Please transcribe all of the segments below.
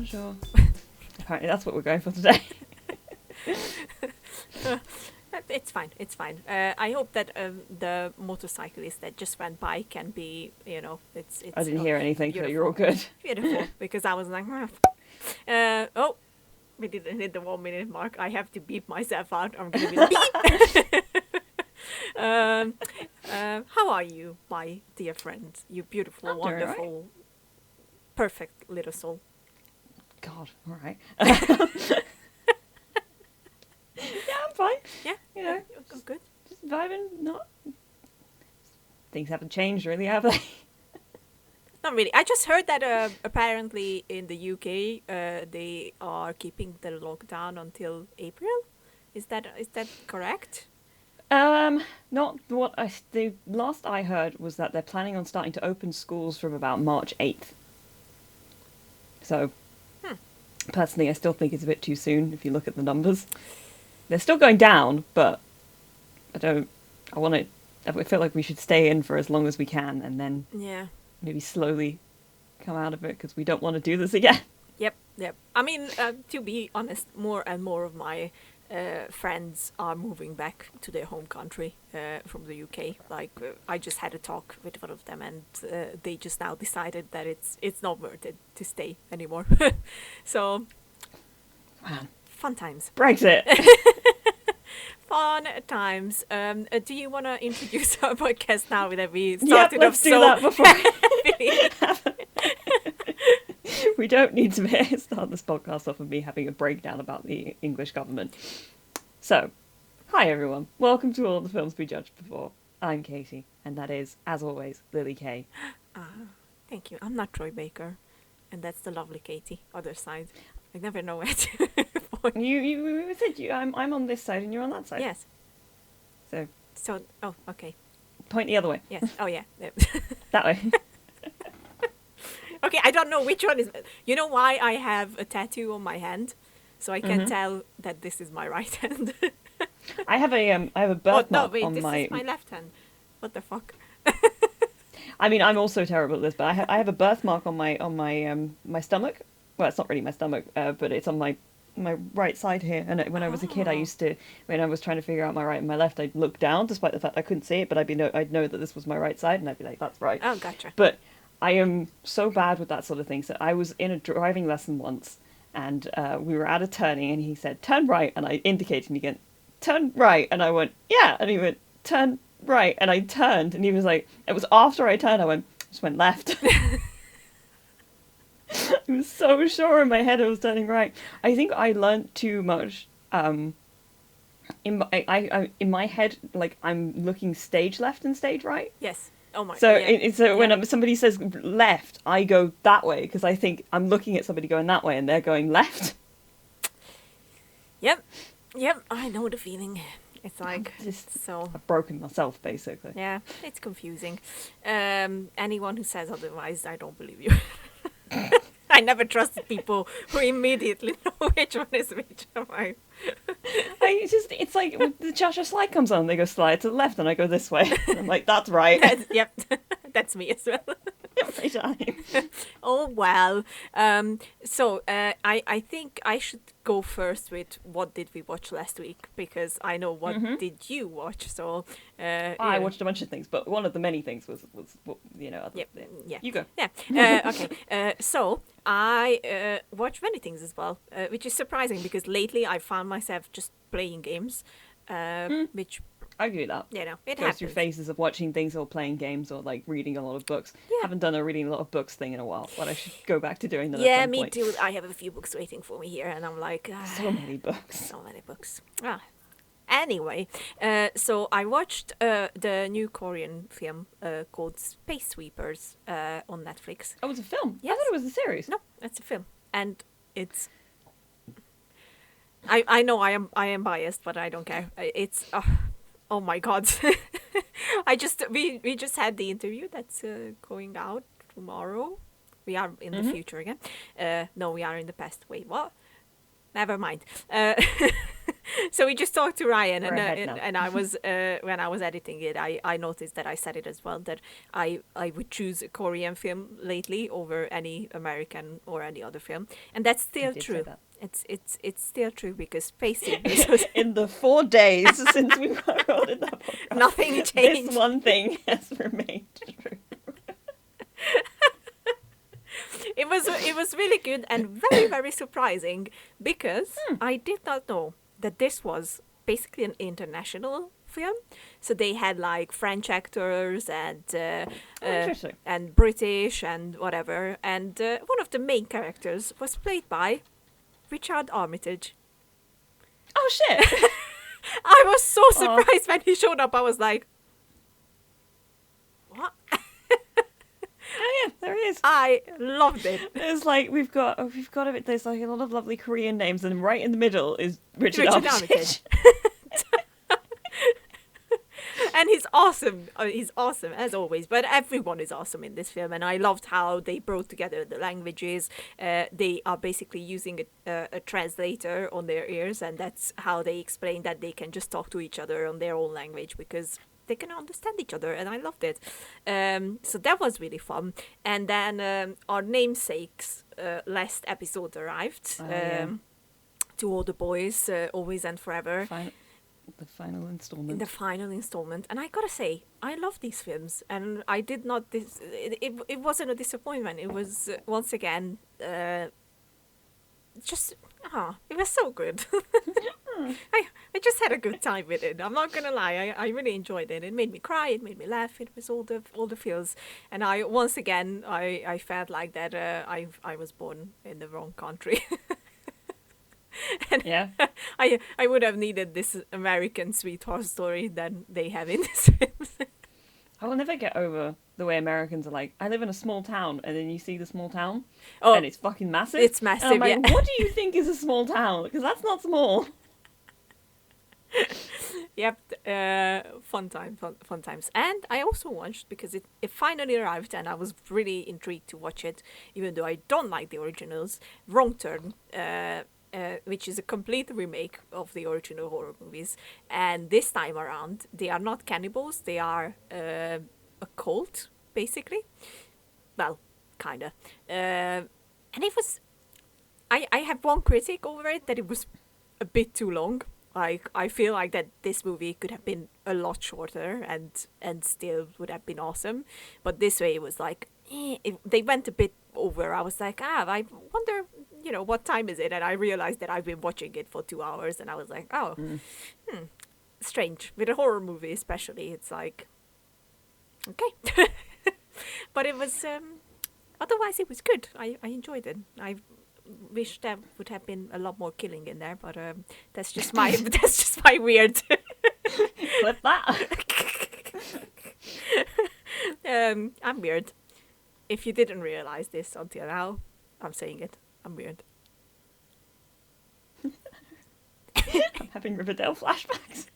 sure. Apparently that's what we're going for today. It's fine. It's fine. I hope that the motorcyclist that just went by can be, it's. I didn't hear anything, so beautiful. you're all good. Beautiful, because I was like, we didn't hit the 1 minute mark. I have to beep myself out. I'm gonna be beep. How are you, my dear friend? You beautiful, I'm doing wonderful, perfect little soul. God, all right. Yeah, I'm fine. Yeah, You know, I'm good. just vibing. Not things haven't changed really, have they? Not really. I just heard that apparently in the UK they are keeping the lockdown until April. Is that correct? Not what the last I heard was that they're planning on starting to open schools from about March 8th. So, personally, I still think it's a bit too soon if you look at the numbers. They're still going down, but I feel like we should stay in for as long as we can and then maybe slowly come out of it because we don't want to do this again. Yep. I mean, to be honest, more and more of my friends are moving back to their home country from the UK. Like, I just had a talk with one of them, and they just now decided that it's not worth it to stay anymore. So, Man. fun times. Brexit! Fun times. Do you want to introduce our podcast now that we started let's do that before. We don't need to start this podcast off of me having a breakdown about the English government. So, hi everyone. Welcome to all the films we judged before. I'm Katie, and that is, as always, Lily Kay. Thank you. I'm not Troy Baker, and that's the lovely Katie, other side. I never know where to point. You said I'm on this side and you're on that side. Yes. So, oh, okay. Point the other way. Yes. Oh, yeah. That way. Okay, I don't know which one is. You know why I have a tattoo on my hand, so I can tell that this is my right hand. I have a birthmark this on is my left hand. What the fuck? I mean, I'm also terrible at this, but I have a birthmark on my stomach. Well, it's not really my stomach, but it's on my right side here. And when I was a kid, I used to, when I was trying to figure out my right and my left, I'd look down, despite the fact I couldn't see it, but I'd know that this was my right side, and I'd be like, that's right. Oh, gotcha. But I am so bad with that sort of thing. So I was in a driving lesson once, and we were at a turning, and he said, turn right, and I indicated, and he went, turn right, and I went, yeah, and he went, turn right, and I turned, and he was like, it was after I turned, I just went left. I was so sure in my head I was turning right. I think I learnt too much. In my head, like, I'm looking stage left and stage right. Yes. Oh my. So yeah. When somebody says left, I go that way because I think I'm looking at somebody going that way and they're going left. Yep. I know the feeling. It's like so. I've broken myself, basically. Yeah, it's confusing. Anyone who says otherwise, I don't believe you. I never trusted people who immediately know which one is which. It's like the Cheshire Slide comes on, they go slide to the left, and I go this way. And I'm like, that's right. Yep, that's me as well. Every time. Oh well. So I think I should go first with what did we watch last week, because I know what did you watch. So I watched a bunch of things, but one of the many things was yeah. You go. Yeah. Okay. So I watch many things as well, which is surprising because lately I found myself just playing games, which. I agree with that. Yeah, no, it goes happens. through phases of watching things or playing games or like reading a lot of books. Yeah. Haven't done a reading a lot of books thing in a while, but I should go back to doing that. Yeah, at some me point. too. I have a few books waiting for me here, and I'm like, so many books. So many books. Anyway, so I watched the new Korean film called Space Sweepers on Netflix. Oh, it's a film? Yes. I thought it was a series. No, it's a film, and it's. I know I am biased, but I don't care. It's oh my god. we just had the interview that's going out tomorrow. We are in the future again. No, we are in the past. Wait, what? Never mind. So we just talked to Ryan, We're ahead now. and I was when I was editing it, I noticed that I said it as well, that I would choose a Korean film lately over any American or any other film, and that's You still did say true. that. It's still true because pacing is In the 4 days since we recorded that podcast, nothing this changed. one thing has remained true. It was really good and very very surprising because I did not know that this was basically an international film. So they had like French actors Interesting. and British and whatever. And one of the main characters was played by Richard Armitage. Oh shit! I was so surprised when he showed up. I was like, what? Oh yeah, there he is. I loved it. It's like we've got a bit. There's like a lot of lovely Korean names, and right in the middle is Richard Armitage. And he's awesome. He's awesome as always. But everyone is awesome in this film, and I loved how they brought together the languages. They are basically using a translator on their ears, and that's how they explain that they can just talk to each other on their own language because they can understand each other, and I loved it. So that was really fun. And then our namesake's last episode arrived. To all the boys, always and forever. The final installment. The final installment, and I gotta say, I love these films, and I did not. It wasn't a disappointment. It was once again, just it was so good. I just had a good time with it. I'm not gonna lie. I really enjoyed it. It made me cry. It made me laugh. It was all the feels. And I once again I felt like that I was born in the wrong country. And Yeah. I would have needed this American sweetheart story that they have in this film. I will never get over the way Americans are like, I live in a small town, and then you see the small town, Oh, and it's fucking massive. it's massive, And I'm like, yeah. what do you think is a small town? Because that's not small. Yep, fun times. And I also watched, because it finally arrived and I was really intrigued to watch it, even though I don't like the originals, Wrong Turn, which is a complete remake of the original horror movies. And this time around, they are not cannibals, they are a cult, basically. Well, kinda. And it was... I have one critic over it, that it was a bit too long. Like, I feel like that this movie could have been a lot shorter and still would have been awesome. But this way it was like, they went a bit over. I was like, I wonder, what time is it? And I realized that I've been watching it for 2 hours, and I was like, strange. With a horror movie especially, it's like, okay. But it was, otherwise it was good. I enjoyed it. I wish there would have been a lot more killing in there, but that's just my weird. Clip that. I'm weird. If you didn't realize this until now, I'm saying it. I'm weird. I'm having Riverdale flashbacks.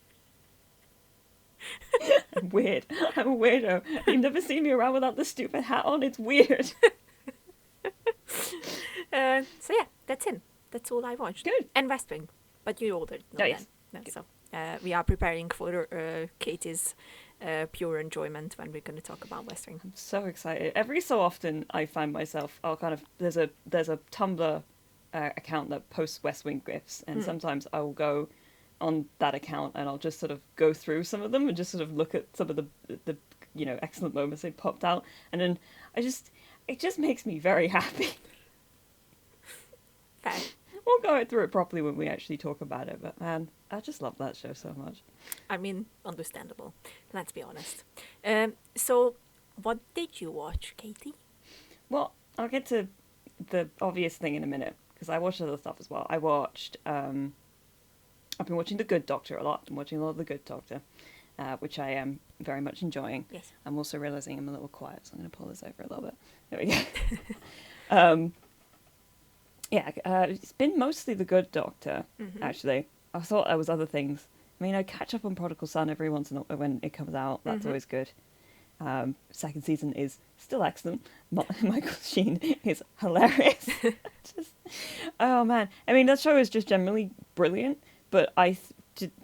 I'm weird. I'm a weirdo. You've never seen me around without the stupid hat on. It's weird. So yeah, that's it. That's all I watched. Good. And West Wing, but you ordered. No, yes. then. No, so we are preparing for Katie's pure enjoyment when we're going to talk about West Wing. I'm so excited. Every so often, I find myself. There's a Tumblr account that posts West Wing gifs, and sometimes I will go on that account and I'll just sort of go through some of them and just sort of look at some of the excellent moments they popped out, and then it just makes me very happy. Fair. We'll go through it properly when we actually talk about it, but man, I just love that show so much. I mean, understandable. Let's be honest. So, what did you watch, Katie? Well, I'll get to the obvious thing in a minute, because I watched other stuff as well. I watched, I've been watching The Good Doctor a lot. I'm watching a lot of The Good Doctor, which I am very much enjoying. Yes. I'm also realising I'm a little quiet, so I'm going to pull this over a little bit. There we go. It's been mostly The Good Doctor, actually. I thought there was other things. I mean, I catch up on Prodigal Son every once in a while when it comes out. That's always good. Second season is still excellent. Michael Sheen is hilarious. Oh man, I mean, that show is just generally brilliant, but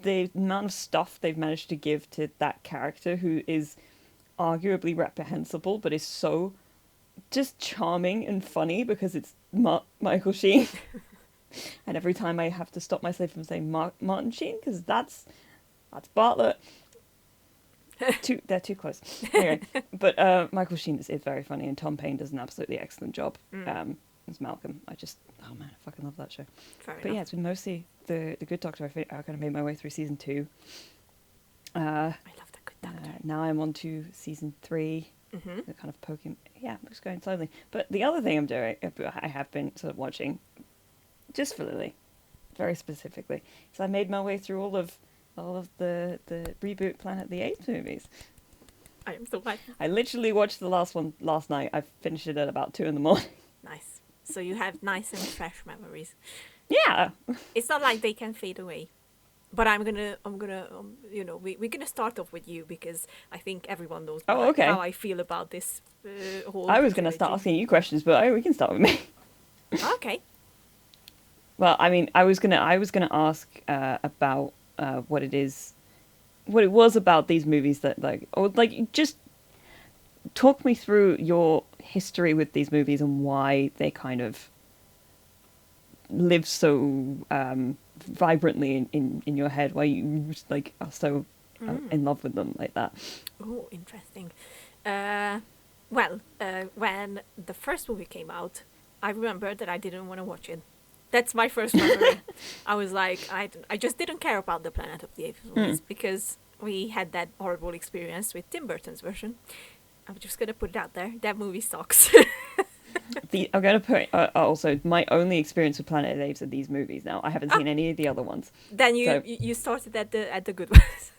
the amount of stuff they've managed to give to that character, who is arguably reprehensible, but is so just charming and funny because it's Michael Sheen. And every time I have to stop myself from saying Martin Sheen, because that's Bartlett. They're too close. Anyway, but Michael Sheen is very funny, and Tom Payne does an absolutely excellent job as Malcolm. I fucking love that show. Fair But enough. yeah, it's been mostly the Good Doctor. I kind of made my way through season 2. I love the Good Doctor. Now I'm on to season 3. Mm-hmm. The kind of poking. Yeah, I'm just going slowly. But the other thing I have been sort of watching, just for Lily, very specifically, is I made my way through all of the reboot Planet of the Apes movies. I am so glad. I literally watched the last one last night. I finished it at about 2 in the morning. Nice. So you have nice and fresh memories. Yeah. It's not like they can fade away. But I'm gonna, we're gonna start off with you because I think everyone knows how I feel about this whole. I was gonna start asking you questions, but we can start with me. Okay. Well, I mean, I was gonna ask about what it was about these movies that just talk me through your history with these movies and why they kind of live so vibrantly in your head, why you just, are so in love with them like that. Oh, interesting. When the first movie came out, I remember that I didn't want to watch it. That's my first memory. I was like, I just didn't care about the Planet of the Apes movies because we had that horrible experience with Tim Burton's version. I'm just going to put it out there. That movie sucks. I'm going to put also my only experience with Planet of the Apes are these movies now. I haven't seen any of the other ones. Then you started at the good ones.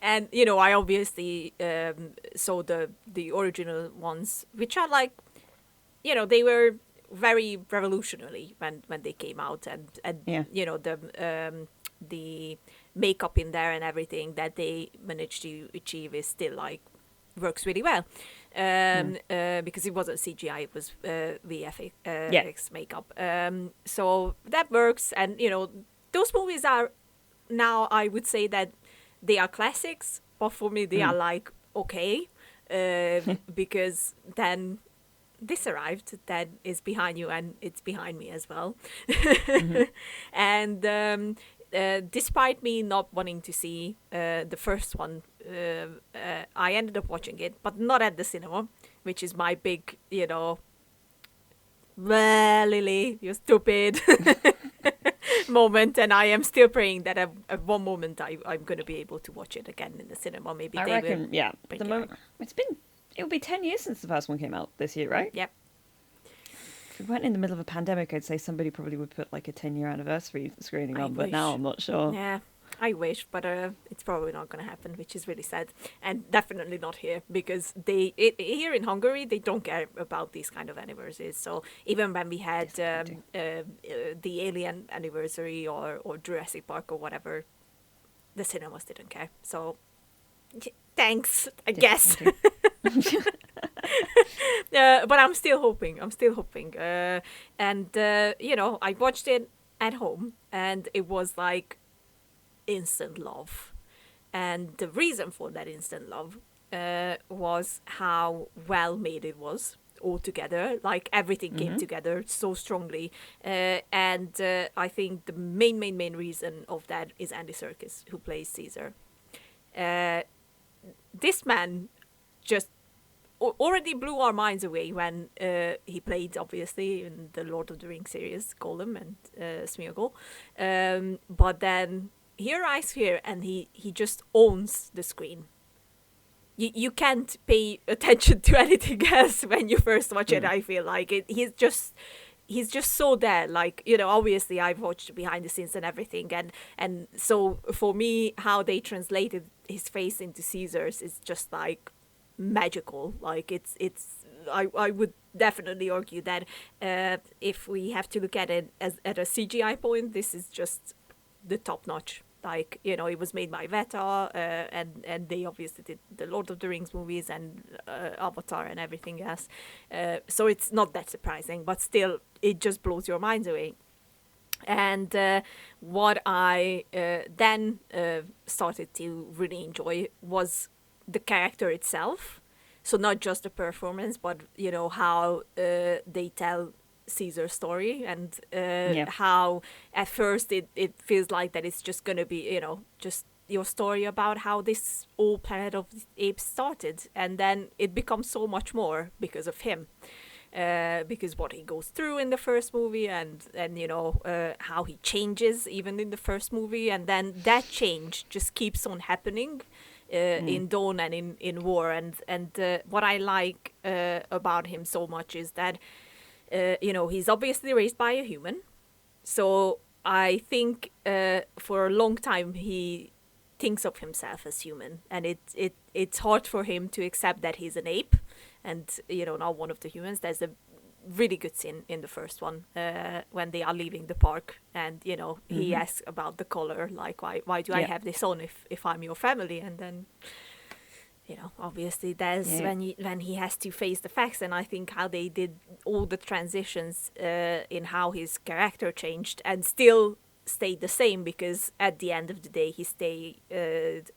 And I obviously saw the original ones, which are like, they were very revolutionary when they came out, and the makeup in there and everything that they managed to achieve is still works really well, because it wasn't CGI, it was VFX makeup, so that works. And those movies are now, I would say that they are classics, but for me they are okay, because then this arrived, that is behind you, and it's behind me as well. And despite me not wanting to see the first one, I ended up watching it, but not at the cinema, which is my big, Lily, you're stupid moment. And I am still praying that at one moment I'm going to be able to watch it again in the cinema. Maybe I reckon, yeah. At the moment, it'll be 10 years since the first one came out this year, right? Yep. If we went in the middle of a pandemic, I'd say somebody probably would put a 10-year anniversary screening on, but now I'm not sure. Yeah, I wish, but it's probably not going to happen, which is really sad. And definitely not here, because here in Hungary, they don't care about these kind of anniversaries. So even when we had the Alien anniversary or Jurassic Park or whatever, the cinemas didn't care. So thanks, I guess. But I'm still hoping. And I watched it at home, and it was instant love. And the reason for that instant love was how well made it was altogether. Everything came together so strongly. And I think the main reason of that is Andy Serkis, who plays Caesar. This man just already blew our minds away when he played, obviously, in the Lord of the Rings series, Gollum and Smeagol. But then he arrives here and he just owns the screen. You can't pay attention to anything else when you first watch it, I feel like. He's just so there. Obviously I've watched behind the scenes and everything, and so for me, how they translated his face into Caesar's is just magical. I would definitely argue that if we have to look at it as at a CGI point, this is just the top notch. It was made by Veta, and they obviously did the Lord of the Rings movies and Avatar and everything else. So it's not that surprising, but still, it just blows your minds away. And what I then started to really enjoy was the character itself. So not just the performance, but how they tell Caesar's story, and how at first it feels like that it's just gonna be just your story about how this whole Planet of the Apes started, and then it becomes so much more because of him. Because what he goes through in the first movie, and how he changes even in the first movie, and then that change just keeps on happening in Dawn and in War. And what I like about him so much is that he's obviously raised by a human, so I think for a long time he thinks of himself as human, and it's hard for him to accept that he's an ape and not one of the humans. There's a really good scene in the first one when they are leaving the park, and he asks about the color, like why do I have this on if I'm your family, and then obviously there's when he has to face the facts. And I think how they did all the transitions in how his character changed and still stayed the same, because at the end of the day he stayed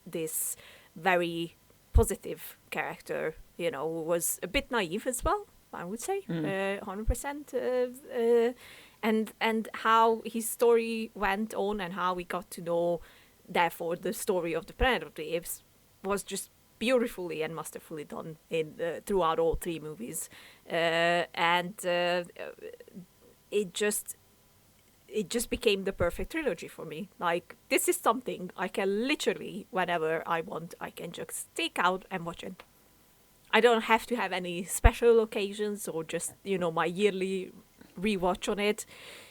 this very positive character, who was a bit naive as well, I would say, 100%. And how his story went on, and how we got to know, therefore, the story of the Planet of the Apes was just beautifully and masterfully done in throughout all three movies. And it just became the perfect trilogy for me. Like, this is something I can literally, whenever I want, I can just take out and watch it. I don't have to have any special occasions or just, my yearly rewatch on it.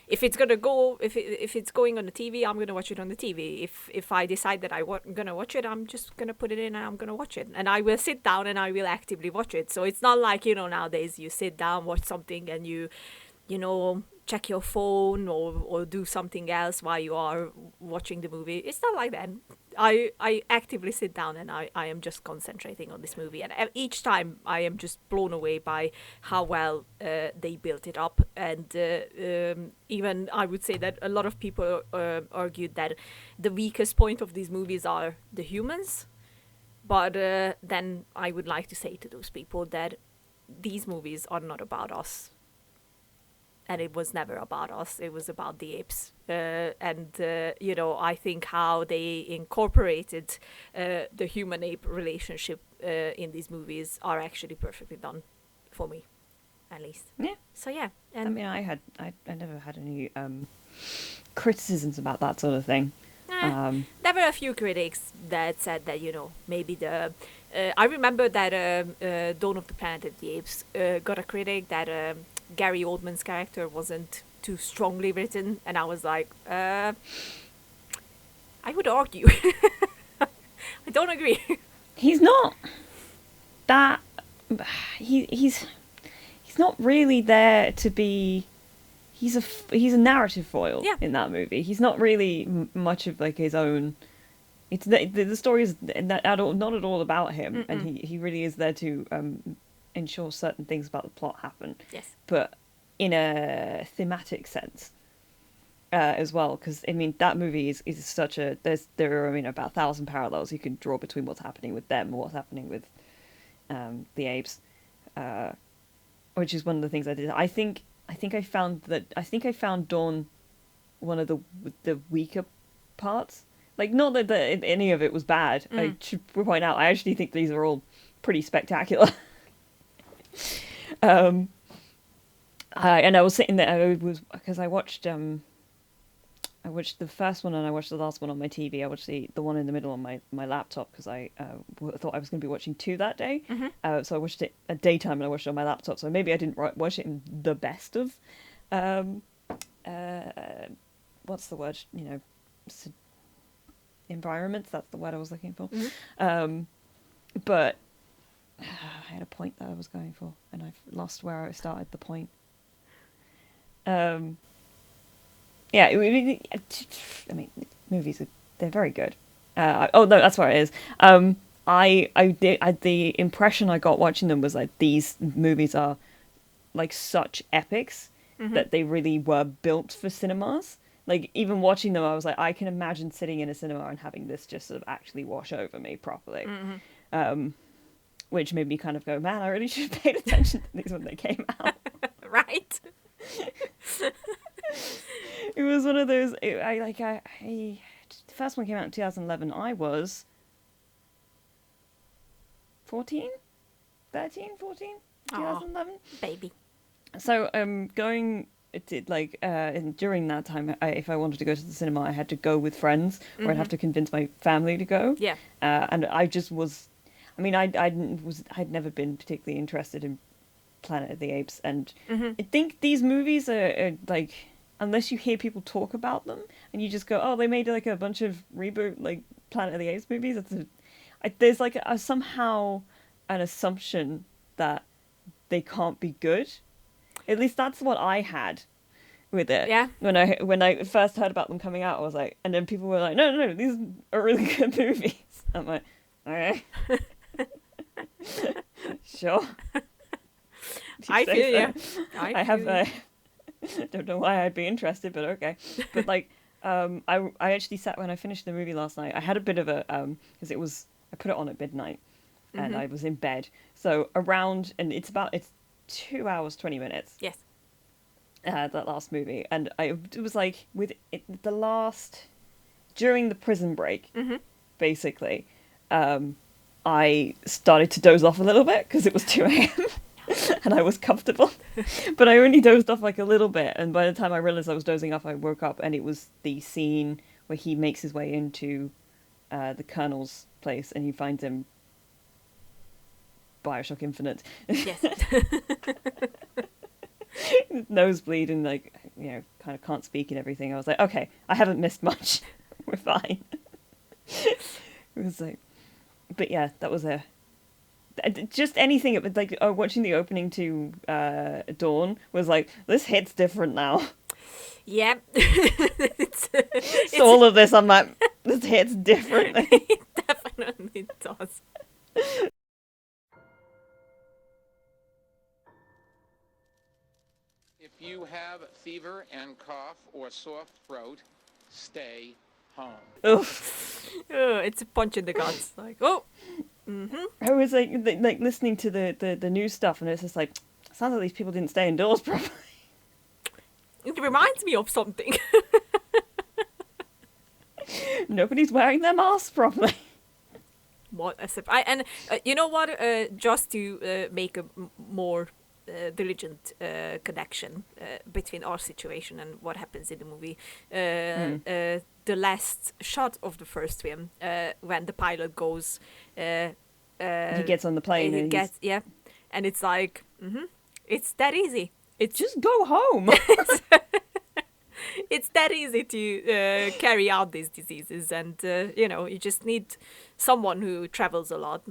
If it's gonna go, if it's going on the TV, I'm gonna watch it on the TV. If I decide that I'm gonna watch it, I'm just gonna put it in and I'm gonna watch it. And I will sit down and I will actively watch it. So it's not like, nowadays you sit down, watch something, and you check your phone or do something else while you are watching the movie. It's not like that. I actively sit down and I am just concentrating on this movie. And each time I am just blown away by how well they built it up. And even I would say that a lot of people argued that the weakest point of these movies are the humans. But then I would like to say to those people that these movies are not about us. And it was never about us. It was about the apes. I think how they incorporated the human-ape relationship in these movies are actually perfectly done, for me, at least. Yeah. So, yeah. I mean, I never had any criticisms about that sort of thing. There were a few critics that said that, maybe I remember that Dawn of the Planet of the Apes got a critic that Gary Oldman's character wasn't too strongly written, and I was like, I would argue. I don't agree. He's not that. He's not really there to be. He's a narrative foil in that movie. He's not really much of like his own. It's the story is not at all about him, and he really is there to ensure certain things about the plot happen. Yes. But in a thematic sense as well, because I mean that movie is such a there are about 1,000 parallels you can draw between what's happening with them and what's happening with the apes, which is one of the things I did. I think I found Dawn one of the weaker parts. Like, not that any of it was bad. I should point out, I actually think these are all pretty spectacular. And I was sitting there, because I watched the first one and I watched the last one on my TV. I watched the one in the middle on my laptop because I thought I was going to be watching two that day. So I watched it at daytime and I watched it on my laptop. So maybe I didn't watch it in the best of, what's the word? Environments. That's the word I was looking for. But I had a point that I was going for, and I've lost where I started the point. Yeah, I mean, movies they're very good. No, that's where it is. The impression I got watching them was like these movies are like such epics that they really were built for cinemas, Like, even watching them, I was like, I can imagine sitting in a cinema and having this just sort of actually wash over me properly. Which made me kind of go, man, I really should have paid attention to these when they came out. Right. It was one of those. The first one came out in 2011. I was 14, 13, 14, 2011. Baby. So going it like and during that time, if I wanted to go to the cinema, I had to go with friends, or I'd have to convince my family to go. Yeah. And I just was. I mean, I'd never been particularly interested in Planet of the Apes, and I think these movies are like, unless you hear people talk about them and you just go, oh, they made like a bunch of reboot like Planet of the Apes movies. There's like somehow an assumption that they can't be good. At least that's what I had with it. Yeah. When I first heard about them coming out, I was like, and then people were like, no, these are really good movies. I'm like, okay. Sure. I feel you. I don't know why I'd be interested, but okay. But like, I actually sat when I finished the movie last night. I had a bit of a because I put it on at midnight, and I was in bed. So and it's 2 hours 20 minutes. Yes. That last movie, and it was like during the prison break, basically. I started to doze off a little bit because it was 2 a.m. and I was comfortable. But I only dozed off like a little bit, and by the time I realised I was dozing off, I woke up, and it was the scene where he makes his way into the Colonel's place, and he finds him Bioshock Infinite. Yes. Nosebleed and like, kind of can't speak and everything. I was like, okay, I haven't missed much. We're fine. It was like... But yeah, that was just anything. It was like watching the opening to Dawn was like, this hits different now. Yeah. So all of this, I'm like, this hits differently. It definitely does. If you have fever and cough or sore throat, stay home. Oof. It's a punch in the guts. Like, oh. I was like listening to the new stuff, and it's just like, sounds like these people didn't stay indoors properly. It reminds me of something. Nobody's wearing their masks properly. What you know what? Just to make a more diligent connection between our situation and what happens in the movie. The last shot of the first film, when the pilot goes, He gets on the plane and it's like, it's that easy. It's just go home. It's that easy to carry out these diseases, and you just need someone who travels a lot,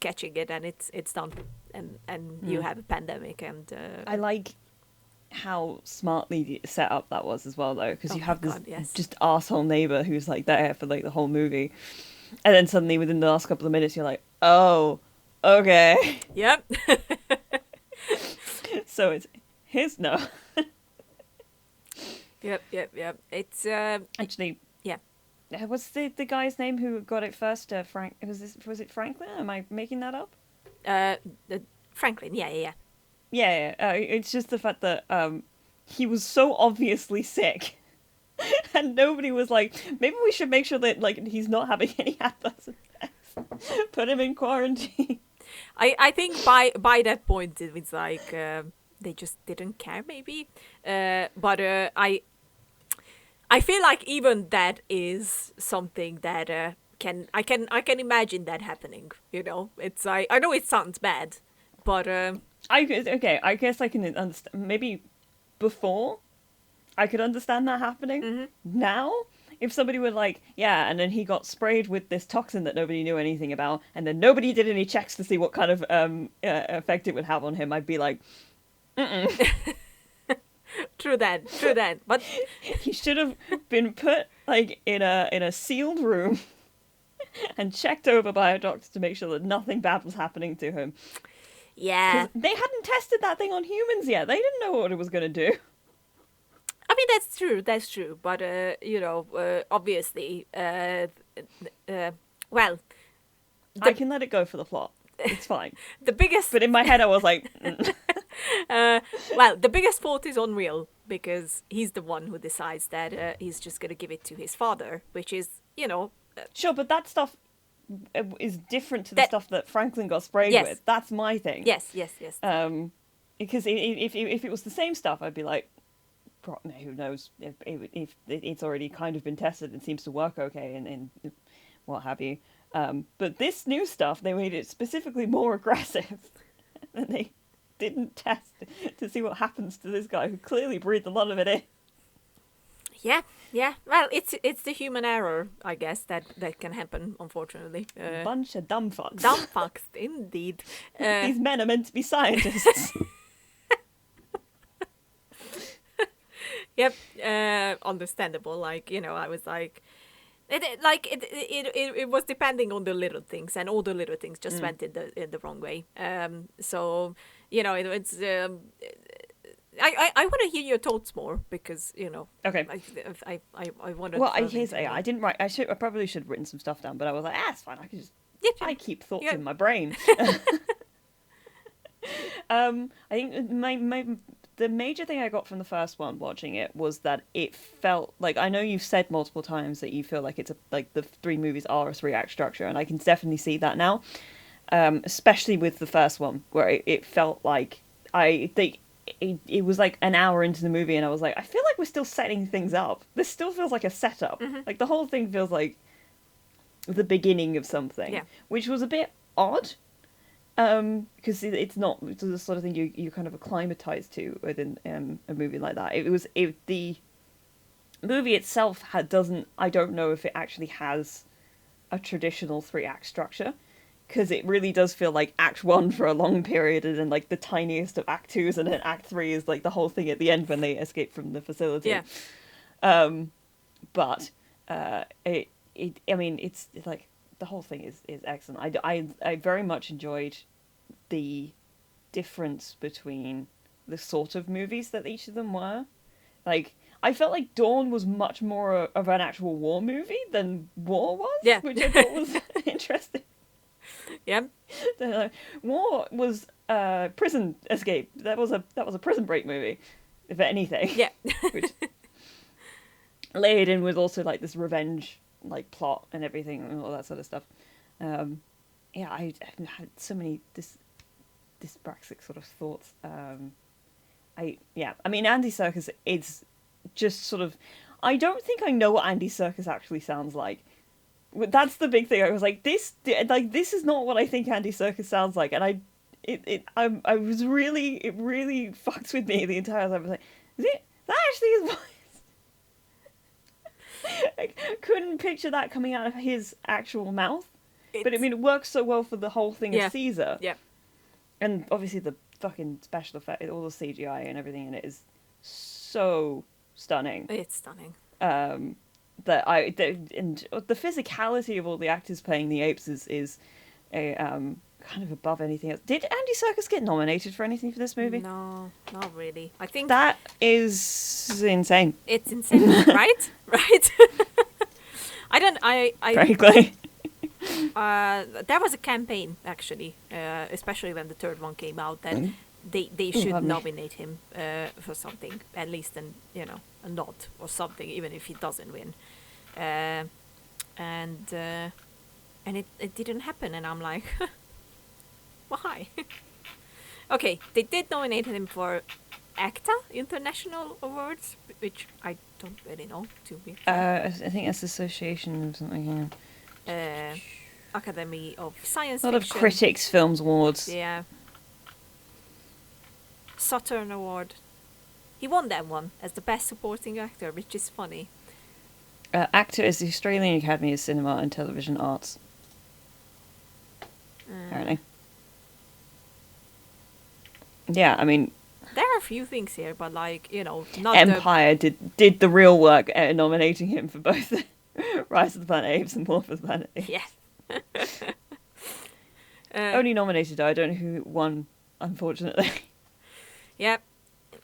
catching it, and it's done, and you have a pandemic. And I like how smartly set up that was as well, though, because you have this just arsehole neighbor who's like there for like the whole movie, and then suddenly within the last couple of minutes you're like, oh, okay. Yep. So it's his no. Yep. It's actually, yeah. What's the guy's name who got it first? Frank. Was it Franklin? Am I making that up? Franklin. Yeah. Yeah. It's just the fact that he was so obviously sick, and nobody was like, maybe we should make sure that like he's not having any adverse effects. Put him in quarantine. I think by that point it was like they just didn't care, maybe. But I feel like even that is something that I can imagine that happening. It's I know it sounds bad, but I guess I can understand. Maybe before I could understand that happening. Now, if somebody were like, yeah, and then he got sprayed with this toxin that nobody knew anything about, and then nobody did any checks to see what kind of effect it would have on him, I'd be like, True that. But he should have been put like in a sealed room and checked over by a doctor to make sure that nothing bad was happening to him. Yeah. They hadn't tested that thing on humans yet. They didn't know what it was going to do. I mean, that's true. That's true. But obviously, well, I can let it go for the plot. It's fine. the biggest. But in my head, I was like, Well, the biggest fault is on Will because he's the one who decides that he's just gonna give it to his father, which is, sure, but that stuff is different to the stuff that Franklin got sprayed Yes. with. That's my thing. yes. Because if it was the same stuff, I'd be like, who knows if it's already kind of been tested and seems to work okay and what have you. But this new stuff, they made it specifically more aggressive, and they didn't test to see what happens to this guy who clearly breathed a lot of it in. Yeah. Well, it's the human error, I guess, that can happen, unfortunately. Bunch of dumb fucks. Dumb fucks, indeed. These men are meant to be scientists. Yep, understandable. Like, I was like, it was depending on the little things, and all the little things just went in the wrong way. So it's. I want to hear your thoughts more because Okay. I want to. Well, I didn't write. I probably should have written some stuff down, but I was like, it's fine. I can just. I keep thoughts in my brain. I think the major thing I got from the first one watching it was that it felt like, I know you've said multiple times that you feel like it's like the three movies are a 3-act structure, and I can definitely see that now, especially with the first one where it felt like it was like an hour into the movie and I was like, I feel like we're still setting things up. This still feels like a setup. Like the whole thing feels like the beginning of something, which was a bit odd. Because it's not the sort of thing you kind of acclimatise to within a movie like that. The movie itself doesn't. I don't know if it actually has a traditional 3-act structure, because it really does feel like Act 1 for a long period, and then like the tiniest of Act 2s, and then Act 3 is like the whole thing at the end when they escape from the facility. Yeah. But it's like. The whole thing is excellent. I very much enjoyed the difference between the sort of movies that each of them were. Like, I felt like Dawn was much more of an actual war movie than War was, which I thought was interesting. Yeah. War was prison escape. That was a prison break movie, if anything. Yeah. Which layered in with also like this revenge like plot and everything and all that sort of stuff. I had so many dyspraxic sort of thoughts. Andy Serkis is just sort of, I don't think I know what Andy Serkis actually sounds like. That's the big thing. I was like, this is not what I think Andy Serkis sounds like, and it really fucks with me the entire time. I was like, that actually is what I couldn't picture that coming out of his actual mouth. But I mean, it works so well for the whole thing of Caesar. Yeah. And obviously the fucking special effect, all the CGI and everything in it is so stunning. It's stunning. And the physicality of all the actors playing the apes is a kind of above anything else. Did Andy Serkis get nominated for anything for this movie? No, not really. I think that is insane. It's insane, right? Right. Frankly. There was a campaign actually, especially when the third one came out, that they should nominate him for something, at least a nod or something, even if he doesn't win. And it didn't happen, and I'm like, why? Okay, they did nominate him for ACTA International Awards, which I don't really know, to be fair. I think it's Association of something. Academy of Science Fiction. A lot of Fiction. Critics Films Awards. Yeah. Saturn Award. He won that one as the best supporting actor, which is funny. Actor is the Australian Academy of Cinema and Television Arts. Apparently. Yeah, I mean... There are a few things here, but not Empire did the real work at nominating him for both Rise of the Planet Apes and War for the Planet Apes. Yes. Only nominated, though. I don't know who won, unfortunately. Yep.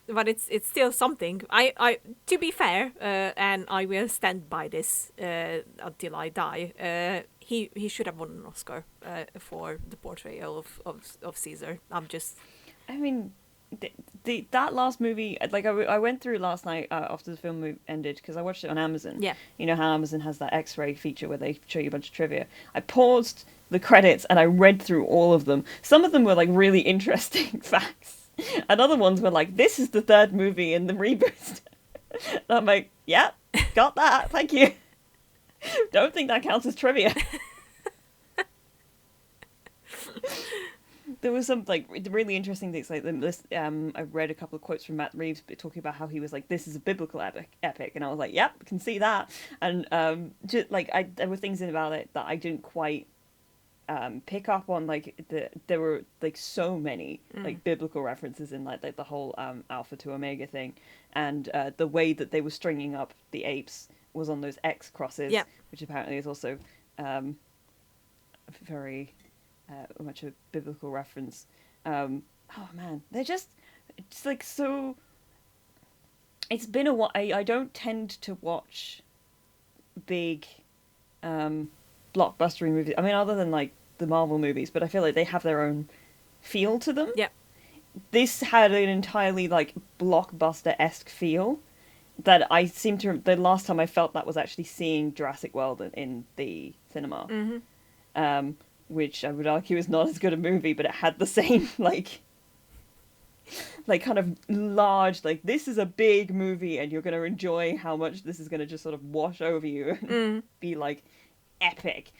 but it's still something. I to be fair, and I will stand by this until I die. He should have won an Oscar for the portrayal of Caesar. I mean, that last movie, like I went through last night after the film ended because I watched it on Amazon. Yeah. You know how Amazon has that X-ray feature where they show you a bunch of trivia. I paused the credits and I read through all of them. Some of them were like really interesting facts, and other ones were like, "This is the third movie in the reboot." And I'm like, "Yeah, got that. Thank you." Don't think that counts as trivia. There was some like really interesting things like this. I read a couple of quotes from Matt Reeves talking about how he was like, "This is a biblical epic," and I was like, "Yep, can see that." And just like there were things about it that I didn't quite pick up on. Like there were like so many like biblical references in like the whole Alpha to Omega thing, and the way that they were stringing up the apes was on those X crosses, Yeah. which apparently is also very much a biblical reference. Oh man, they're just, it's like so. It's been a while. I don't tend to watch big blockbustery movies. I mean, other than like the Marvel movies, but I feel like they have their own feel to them. Yeah. This had an entirely like blockbuster-esque feel that I seem to. The last time I felt that was actually seeing Jurassic World in the cinema. Mm-hmm. Which I would argue is not as good a movie, but it had the same like kind of large, like, this is a big movie and you're going to enjoy how much this is going to just sort of wash over you and be like epic.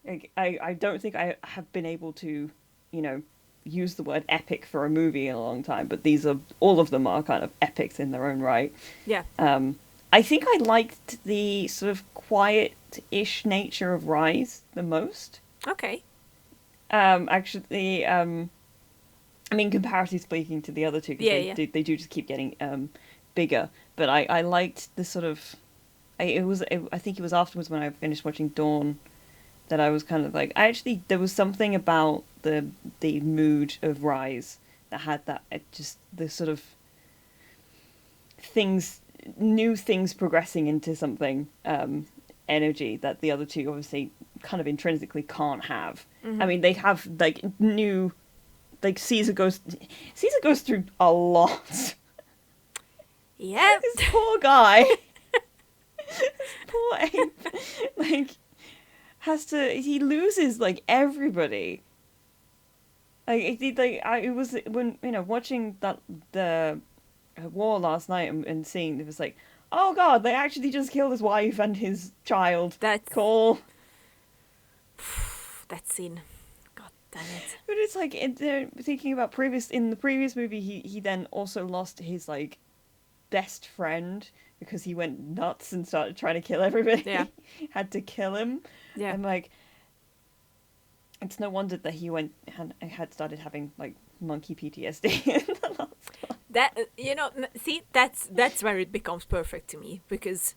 Like, I don't think I have been able to, you know, use the word epic for a movie in a long time, but all of them are kind of epics in their own right. Yeah. I think I liked the sort of quiet-ish nature of Rise the most. Okay. Actually, I mean, comparatively speaking to the other two, because they do just keep getting bigger. But I liked the sort of, I think it was afterwards when I finished watching Dawn that I was kind of like, there was something about the mood of Rise that had that, the sort of new things progressing into something, energy that the other two obviously kind of intrinsically can't have. I mean, they have like new, like Caesar goes through a lot. Yeah. This poor guy, this poor ape, like he loses like everybody. Like it was when, you know, watching the war last night and seeing, it was like, oh god, they actually just killed his wife and his child. That's cool. That scene, god damn it. But it's like, thinking about in the previous movie, he then also lost his like best friend because he went nuts and started trying to kill everybody. Yeah. Had to kill him. Yeah. And like, it's no wonder that he had started having like monkey PTSD in the last one. That, you know, see, that's where it becomes perfect to me, because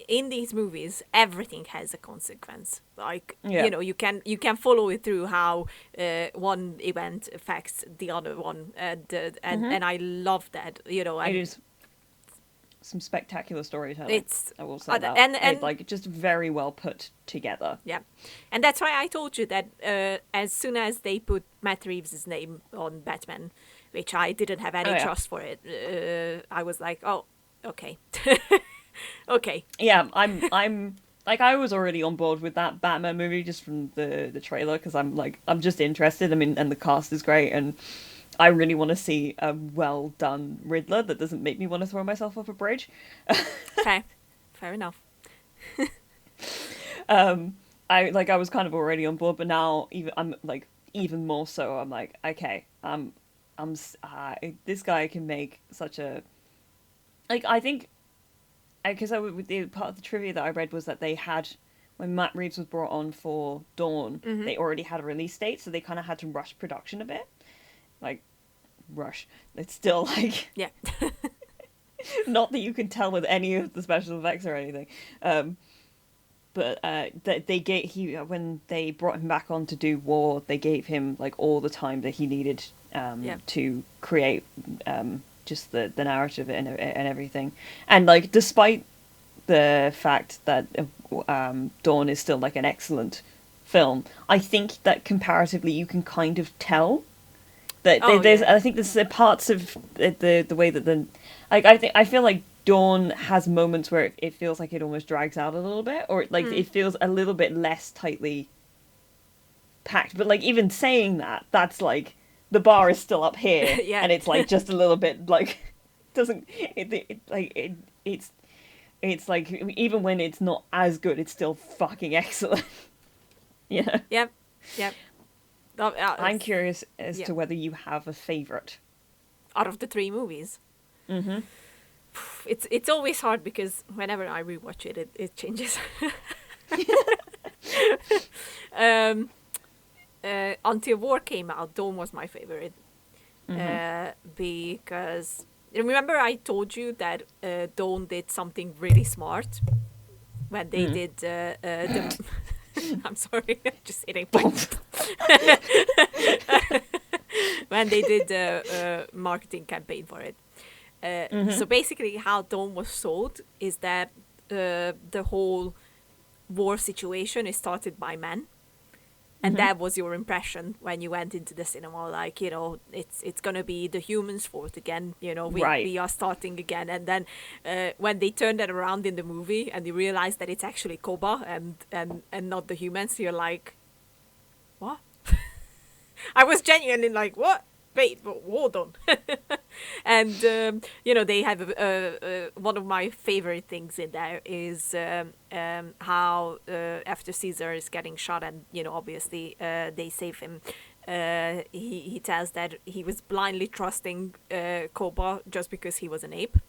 in these movies everything has a consequence. Like, you know, you can follow it through how one event affects the other one, and I love that, you know. It is some spectacular storytelling. I will say that, and like, just very well put together. Yeah, and that's why I told you that as soon as they put Matt Reeves' name on Batman, which I didn't have any trust for it, I was like, oh, okay. Okay. Yeah, I'm like, I was already on board with that Batman movie just from the trailer, because I'm just interested. I mean, and the cast is great, and I really want to see a well done Riddler that doesn't make me want to throw myself off a bridge. Fair enough. I was kind of already on board, but now I'm like even more so. I'm like, okay, this guy can make such a, like, I think, because the part of the trivia that I read was that they had, when Matt Reeves was brought on for Dawn, they already had a release date, so they kind of had to rush production a bit. Like, rush. It's still like, yeah. Not that you can tell with any of the special effects or anything. But when they brought him back on to do War, they gave him like all the time that he needed to create just the narrative and everything. And like, despite the fact that Dawn is still like an excellent film, I think that comparatively you can kind of tell that there's. I think there's parts of the way that I feel like Dawn has moments where it feels like it almost drags out a little bit, or like it feels a little bit less tightly packed. But like, even saying that, that's like the bar is still up here, and it's like just a little bit like it's like even when it's not as good, it's still fucking excellent. Yeah. Yep. I'm curious as to whether you have a favorite out of the 3 movies. Mm-hmm. It's always hard because whenever I rewatch it changes. Until War came out, Dawn was my favorite. Because remember I told you that Dawn did something really smart when they did the I'm sorry, just hitting when they did the marketing campaign for it. So basically how Dawn was sold is that the whole war situation is started by men. And that was your impression when you went into the cinema, like, you know, it's going to be the humans' fault again, you know, we are starting again. And then when they turned that around in the movie and they realized that it's actually Koba and not the humans, you're like, what? I was genuinely like, what? Wait, hold on. And, you know, they have one of my favorite things in there is how after Caesar is getting shot and, you know, obviously they save him. He tells that he was blindly trusting Koba just because he was an ape.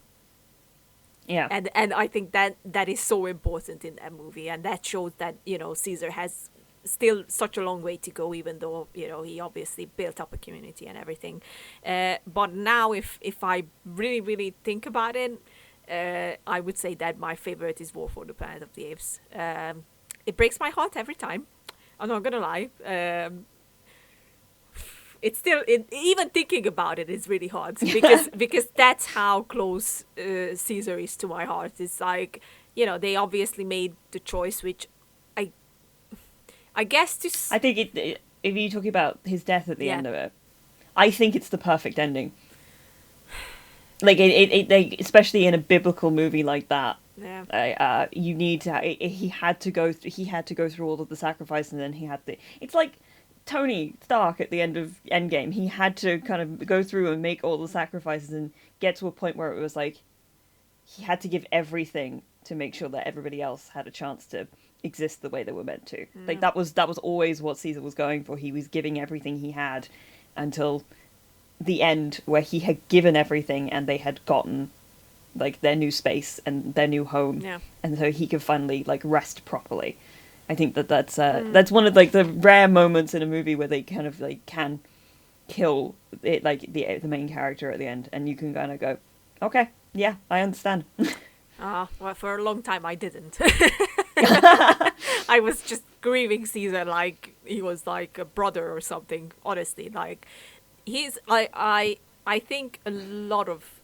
Yeah. And I think that is so important in that movie. And that shows that, you know, Caesar has still such a long way to go, even though, you know, he obviously built up a community and everything. But now if I really think about it, I would say that my favorite is War for the Planet of the Apes. It breaks my heart every time. I'm not gonna lie. It's still, even thinking about it is really hard because that's how close Caesar is to my heart. It's like, you know, they obviously made the choice, which I guess I think if you're talking about his death at the end of it, I think it's the perfect ending. Like it especially in a biblical movie like that. Yeah. You need to. He had to go through all of the sacrifice, and then he had to. It's like Tony Stark at the end of Endgame. He had to kind of go through and make all the sacrifices and get to a point where it was like he had to give everything to make sure that everybody else had a chance to exist the way they were meant to. Like that was always what Caesar was going for. He was giving everything he had until the end, where he had given everything and they had gotten like their new space and their new home, and so he could finally like rest properly. I think that's one of like the rare moments in a movie where they kind of like can kill it, like the main character at the end, and you can kind of go, okay, yeah, I understand. Well, for a long time I didn't. I was just grieving Caesar like he was like a brother or something. Honestly, like I think a lot of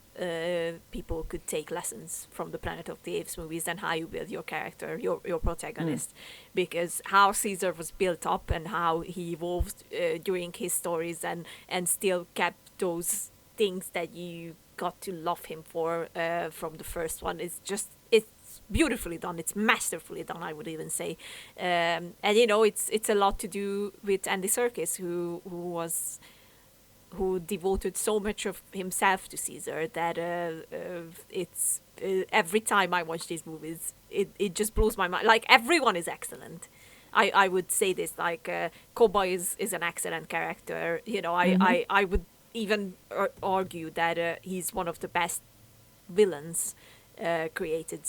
people could take lessons from the Planet of the Apes movies and how you build your character, your protagonist, because how Caesar was built up and how he evolved during his stories and still kept those things that you got to love him for from the first one. It's beautifully done. It's masterfully done, I would even say. And you know, it's a lot to do with Andy Serkis, who devoted so much of himself to Caesar that it's every time I watch these movies, it just blows my mind. Like, everyone is excellent. I would say this, like Koba is an excellent character. You know, I would even argue that he's one of the best villains created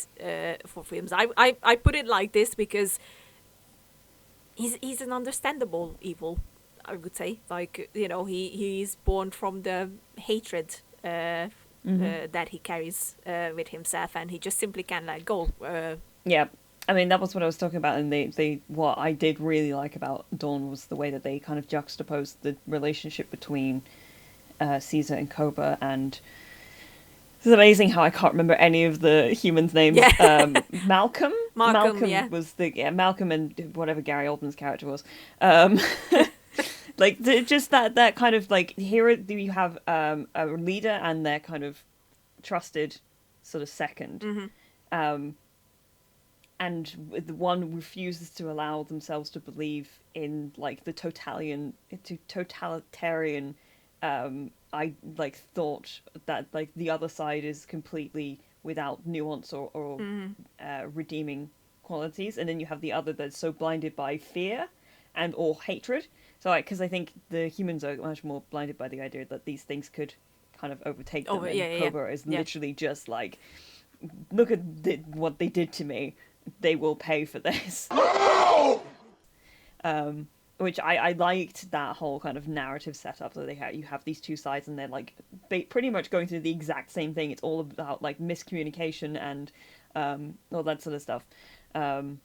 for films. I put it like this because he's an understandable evil, I would say. Like, you know, he's born from the hatred that he carries with himself, and he just simply can't let go. Yeah, I mean, that was what I was talking about, and they what I did really like about Dawn was the way that they kind of juxtaposed the relationship between Caesar and Koba, and It's amazing how I can't remember any of the humans' names. Yeah. Malcolm? Malcolm, yeah. was Malcolm and whatever Gary Oldman's character was. Like, just that kind of, like, here you have a leader and their kind of trusted sort of second. Mm-hmm. And the one refuses to allow themselves to believe in, like, the totalitarian I like thought that, like, the other side is completely without nuance or redeeming qualities, and then you have the other that's so blinded by fear and or hatred. So, like, because I think the humans are much more blinded by the idea that these things could kind of overtake them, and Cobra is literally just like, look at what they did to me. They will pay for this. Which I liked that whole kind of narrative setup that you have these two sides and they're like pretty much going through the exact same thing. It's all about like miscommunication and all that sort of stuff. There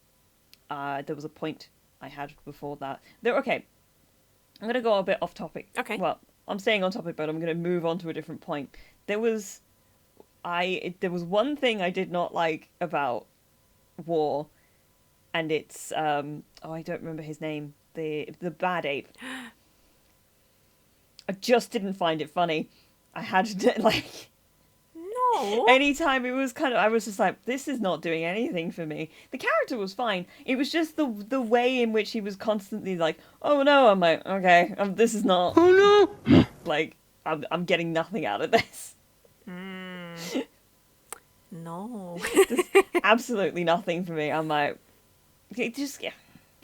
was a point I had before that. Okay, I'm gonna go a bit off topic. Okay. Well, I'm staying on topic, but I'm gonna move on to a different point. There was one thing I did not like about War, and it's I don't remember his name. The bad ape. I just didn't find it funny. I had to, like... No. Anytime it was I was just like, this is not doing anything for me. The character was fine. It was just the way in which he was constantly like, oh no, I'm like, okay, this is not... Oh no! Like, I'm getting nothing out of this. No. Just absolutely nothing for me. I'm like, it just... Yeah.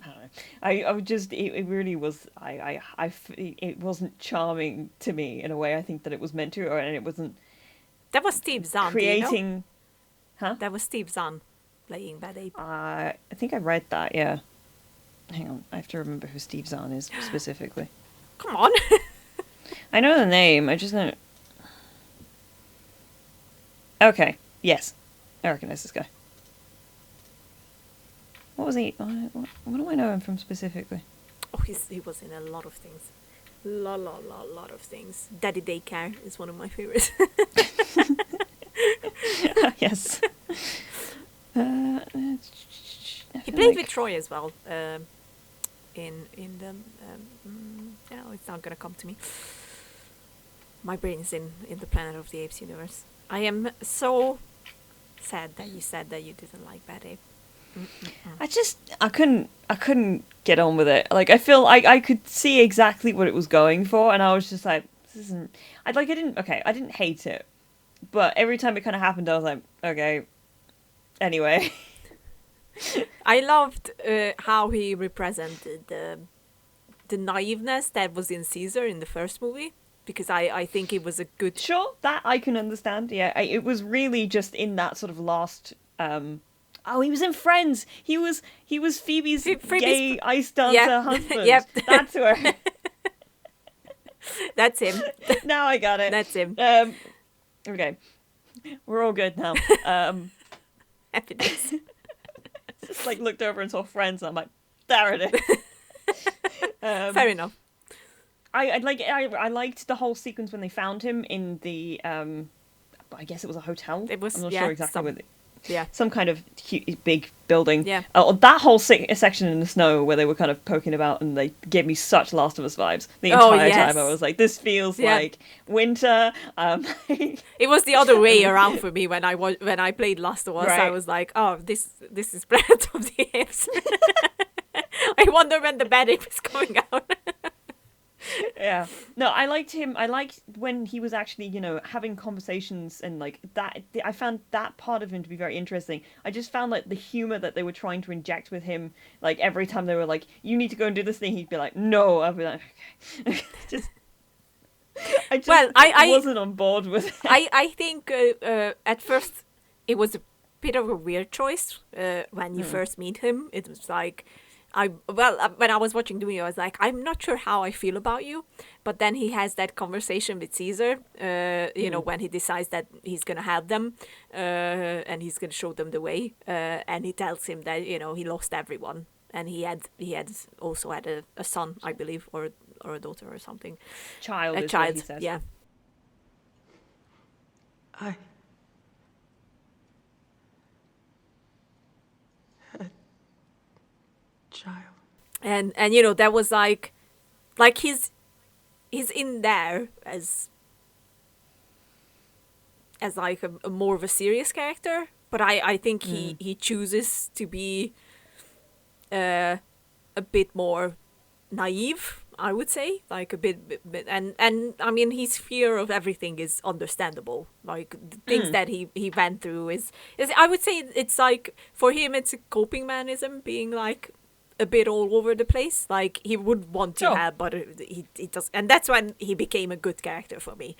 I don't know. I would just, it really was, it wasn't charming to me in a way I think that it was meant to, and it wasn't... That was Steve Zahn, creating... do you know? Huh? That was Steve Zahn playing Bad Ape. I think I read that, yeah. Hang on, I have to remember who Steve Zahn is specifically. Come on. I know the name, I just don't... Okay, yes. I recognize this guy. What was he? What do I know him from specifically? Oh, he was in a lot of things. Lot of things. Daddy Daycare is one of my favorites. Yes. He played with Troy as well. In the it's not gonna come to me. My brain's in the Planet of the Apes universe. I am so sad that you said that you didn't like Bad Ape. I couldn't get on with it. Like, I feel I could see exactly what it was going for, and I was just like, this isn't... I didn't hate it, but every time it kind of happened, I was like, okay, anyway. I loved how he represented the naiveness that was in Caesar in the first movie, because I think it was a good... Sure, that I can understand, yeah. It was really just in that sort of last... Oh, he was in Friends. He was Phoebe's gay ice dancer husband. Yep. That's her. That's him. Now I got it. That's him. Okay. We're all good now. Happy days. Just like looked over and saw Friends and I'm like, there it is. Fair enough. I liked the whole sequence when they found him in the I guess it was a hotel. It was, I'm not sure exactly what some kind of big building. Yeah. That whole section in the snow where they were kind of poking about, and they gave me such Last of Us vibes the entire time. I was like, this feels like winter. It was the other way around for me when I played Last of Us. Right. I was like, oh, this is Planet of the Apes. I wonder when the Bad Ape is coming out. Yeah. No, I liked him. I liked when he was actually, having conversations and like that. I found that part of him to be very interesting. I just found like the humor that they were trying to inject with him, like every time they were like, you need to go and do this thing, he'd be like, no. I'd be like, okay. I wasn't on board with it. I think at first it was a bit of a weird choice when you first meet him. It was like, when I was watching the movie, I was like, I'm not sure how I feel about you. But then he has that conversation with Caesar, when he decides that he's going to have them and he's going to show them the way. And he tells him that, he lost everyone. And he had also had a son, I believe, or a daughter or something. Child, a is child, what he says. Yeah. and you know, that was like he's in there as like a more of a serious character, but I think he chooses to be a bit more naive, I would say, like a bit and I mean, his fear of everything is understandable. Like the things that he went through is I would say it's like, for him it's a coping mechanism, being like a bit all over the place. Like he would want to have, but he does, and that's when he became a good character for me.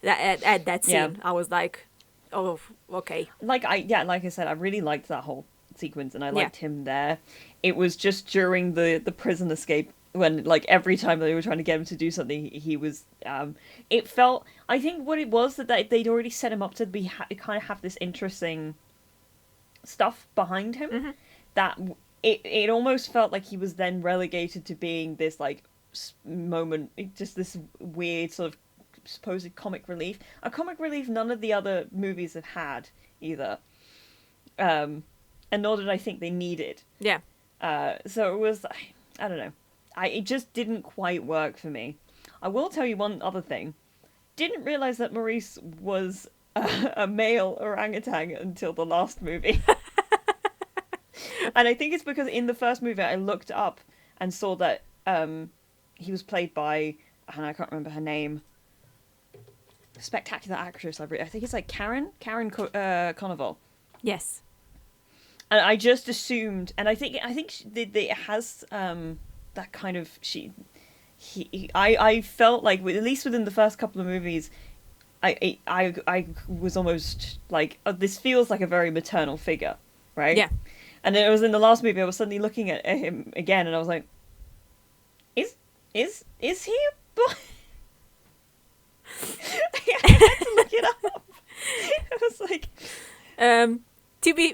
At that scene, I was like, oh, okay. Like I said, I really liked that whole sequence, and I liked him there. It was just during the prison escape, when like every time they were trying to get him to do something, he was it felt, I think what it was, that they'd already set him up to be kind of have this interesting stuff behind him, that it almost felt like he was then relegated to being this like moment, just this weird sort of supposed comic relief, a comic relief none of the other movies have had either, and nor did I think they needed. So it was, I don't know, it just didn't quite work for me. I will tell you one other thing. Didn't realize that Maurice was a male orangutan until the last movie. And I think it's because in the first movie I looked up and saw that he was played by, and I can't remember her name, spectacular actress. I think it's like Karen Conoval. Yes. And I just assumed, and I think it has that kind of I felt like, at least within the first couple of movies, I was almost like, oh, this feels like a very maternal figure, right? Yeah. And then it was in the last movie, I was suddenly looking at him again, and I was like, is he a boy? I had to look it up. I was like, to be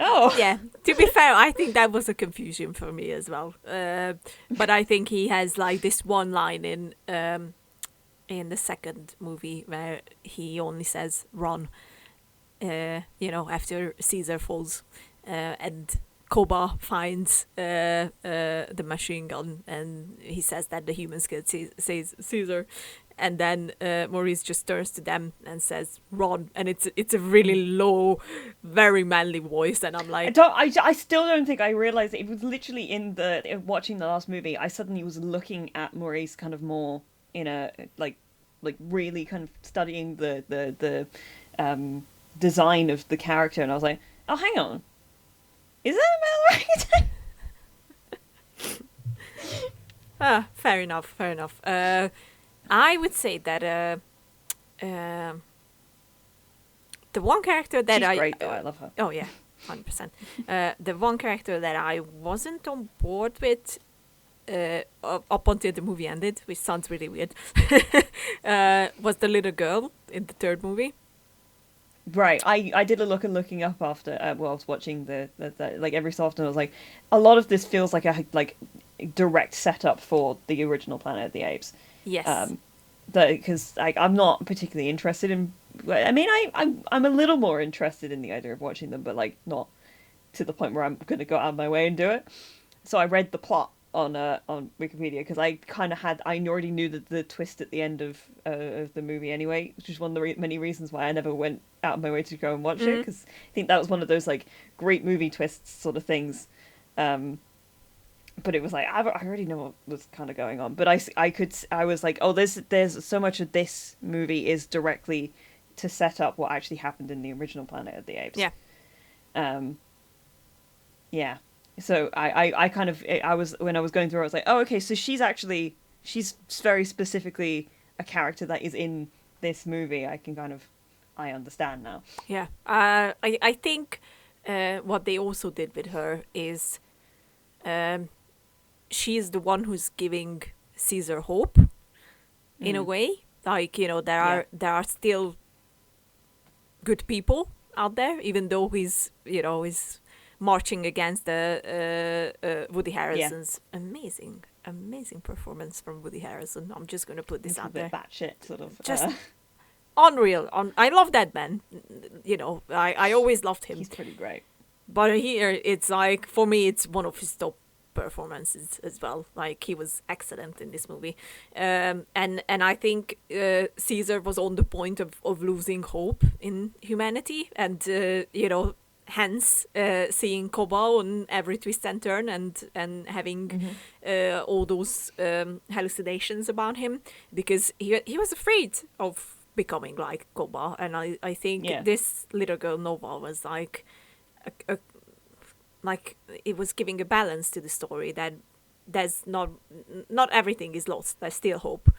fair, I think that was a confusion for me as well. But I think he has like this one line in the second movie where he only says "run," after Caesar falls, and Koba finds the machine gun, and he says that the humans killed Caesar. And then Maurice just turns to them and says "run," and it's a really low, very manly voice, and I'm like, I still don't think I realized it was literally in watching the last movie. I suddenly was looking at Maurice kind of more in a like really kind of studying the design of the character, and I was like, oh, hang on, is that a male orangutan? Fair enough. I would say that the one character that She's great though, I love her. Oh yeah, 100%. The one character that I wasn't on board with up until the movie ended, which sounds really weird, was the little girl in the third movie. Right, I did a looking up after while I was watching the like every so often I was like, a lot of this feels like a direct setup for the original Planet of the Apes. Yes. Because I'm not particularly interested in. I mean, I'm a little more interested in the idea of watching them, but like not to the point where I'm going to go out of my way and do it. So I read the plot on Wikipedia, because I already knew the twist at the end of the movie anyway, which is one of the many reasons why I never went out of my way to go and watch it, because I think that was one of those like great movie twists sort of things. But it was like, I already know what was kind of going on. But I was like, oh, there's so much of this movie is directly to set up what actually happened in the original Planet of the Apes. Yeah. Yeah. So I was, when I was going through, I was like, oh, okay, so she's very specifically a character that is in this movie. I understand now. Yeah. I think what they also did with her is she is the one who's giving Caesar hope in a way. Like, there are still good people out there, even though he's marching against Woody Harrelson's amazing performance from Woody Harrelson. I'm just going to put this out there. Batshit sort of. Just unreal. I love that man. I always loved him. He's pretty great. But here, it's like, for me, it's one of his top performances as well. Like, he was excellent in this movie. And I think Caesar was on the point of losing hope in humanity, and hence seeing Koba on every twist and turn, and having all those hallucinations about him, because he was afraid of becoming like Koba. And I think this little girl Nova was like like it was giving a balance to the story, that there's not everything is lost, there's still hope.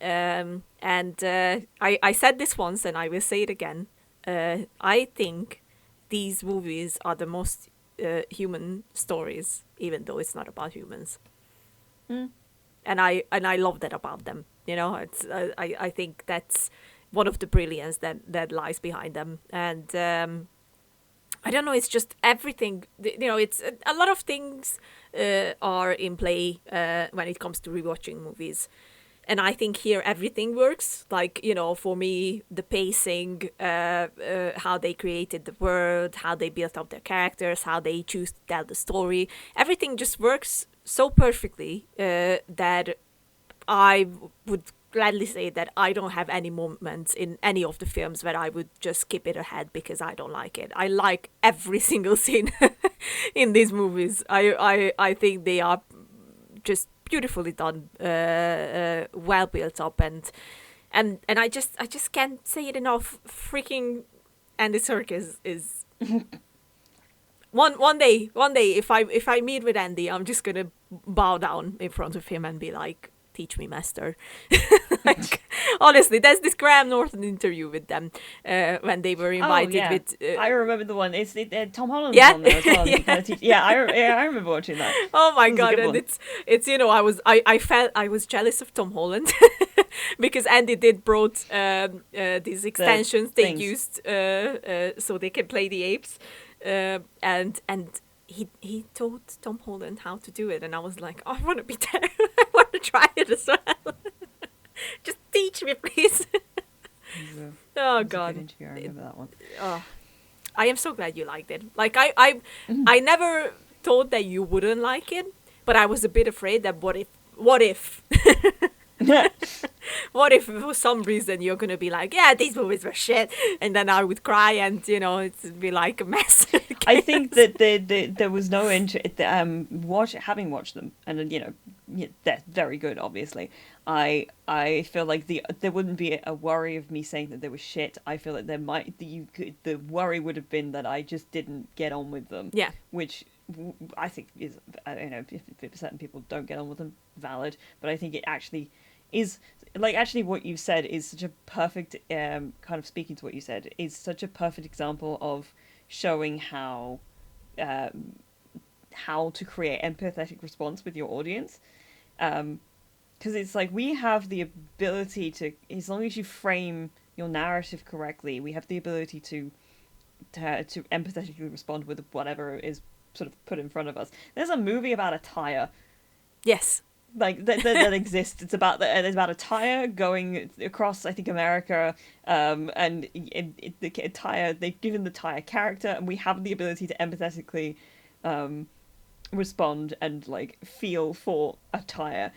And I said this once and I will say it again. I think these movies are the most human stories, even though it's not about humans. And I love that about them. It's I think that's one of the brilliance that lies behind them. And I don't know, it's just everything, it's a lot of things are in play when it comes to rewatching movies. And I think here everything works. Like, for me, the pacing, how they created the world, how they built up their characters, how they choose to tell the story. Everything just works so perfectly that I would gladly say that I don't have any moments in any of the films where I would just skip it ahead because I don't like it. I like every single scene in these movies. I think they are just beautifully done, well built up, and I just can't say it enough. Freaking Andy Serkis is one day if I meet with Andy, I'm just gonna bow down in front of him and be like, teach me, master. Like, honestly, there's this Graham Norton interview with them when they were invited with. I remember the one. It's Tom Holland's on there as well. I remember watching that. Oh my god! And it's I was jealous of Tom Holland because Andy did brought these extensions they used so they can play the apes, and he taught Tom Holland how to do it, and I was like, I want to be there. I want to try it as well. Just teach me, please. Oh god! Good interview. I remember that one. I am so glad you liked it. Like I never thought that you wouldn't like it, but I was a bit afraid that what if what if for some reason you're gonna be like, yeah, these movies were shit, and then I would cry and it'd be like a mess. I think that there was no interest. Having watched them, and they're very good. Obviously, I feel like there wouldn't be a worry of me saying that they were shit. I feel like the worry would have been that I just didn't get on with them. Yeah, which I think is, if certain people don't get on with them, valid. But I think it actually is, like, actually what you said is such a perfect, kind of speaking to what you said, is such a perfect example of showing how to create empathetic response with your audience. Because it's like, we have the ability to, as long as you frame your narrative correctly, we have the ability to empathetically respond with whatever is sort of put in front of us. There's a movie about a tire. Yes. Like that exists. It's about a tire going across, I think, America, and the tire, they've given the tire character, and we have the ability to empathetically respond and like feel for a tire.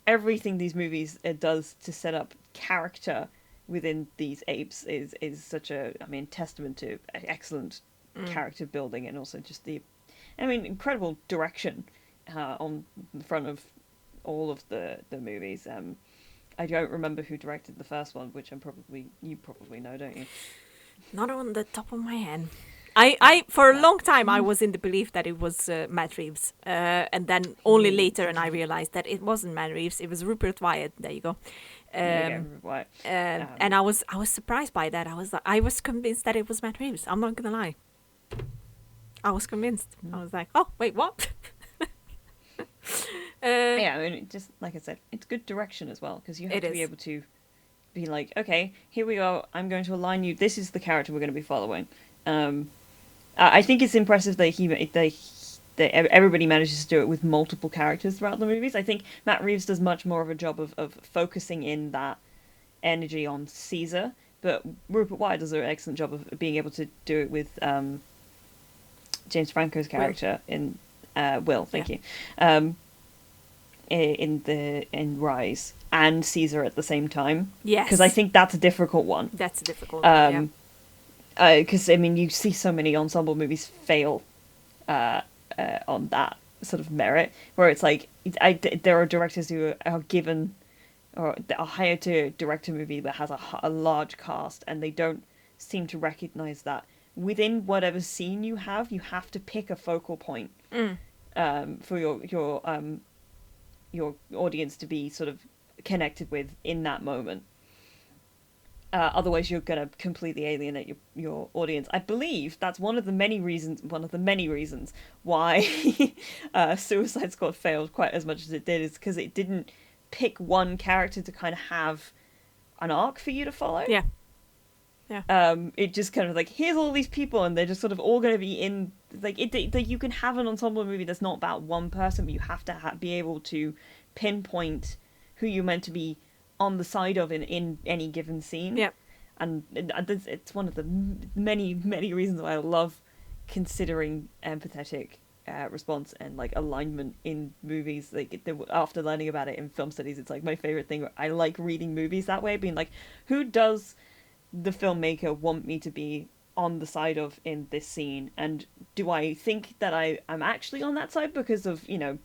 Everything these movies does to set up character within these apes is such a, testament to excellent character building, and also just incredible direction on the front of all of the movies. I don't remember who directed the first one, which you probably know, don't you? Not on the top of my head. I for a long time I was in the belief that it was Matt Reeves, and then only later and I realized that it wasn't Matt Reeves, it was Rupert Wyatt. There you go. Rupert Wyatt. And I was surprised by that. I was convinced that it was Matt Reeves. I'm not gonna lie. I was convinced. I was like, oh wait, what? Just like I said, it's good direction as well, because you have to be able to be like, okay, here we go. I'm going to align you. This is the character we're going to be following. I think it's impressive that everybody manages to do it with multiple characters throughout the movies. I think Matt Reeves does much more of a job of focusing in that energy on Caesar, but Rupert Wyatt does an excellent job of being able to do it with James Franco's character in Will, thank you, in Rise and Caesar at the same time. Yes. Because I think that's a difficult one. That's a difficult one, Because, I mean, you see so many ensemble movies fail on that sort of merit, where it's like, there are directors who are given, or are hired to direct a movie that has a large cast, and they don't seem to recognize that within whatever scene you have to pick a focal point for your audience to be sort of connected with in that moment. Otherwise, you're going to completely alienate your audience. I believe that's one of the many reasons why Suicide Squad failed quite as much as it did, is because it didn't pick one character to kind of have an arc for you to follow. Yeah. It just kind of like, here's all these people, and they're just sort of all going to be in, like, you can have an ensemble movie that's not about one person, but you have to be able to pinpoint who you're meant to be on the side of in any given scene. Yeah. And it's one of the many, many reasons why I love considering empathetic response and like alignment in movies. Like, after learning about it in film studies, it's like my favorite thing. I like reading movies that way, being like, who does the filmmaker want me to be on the side of in this scene, and do I think that I'm actually on that side because of, you know,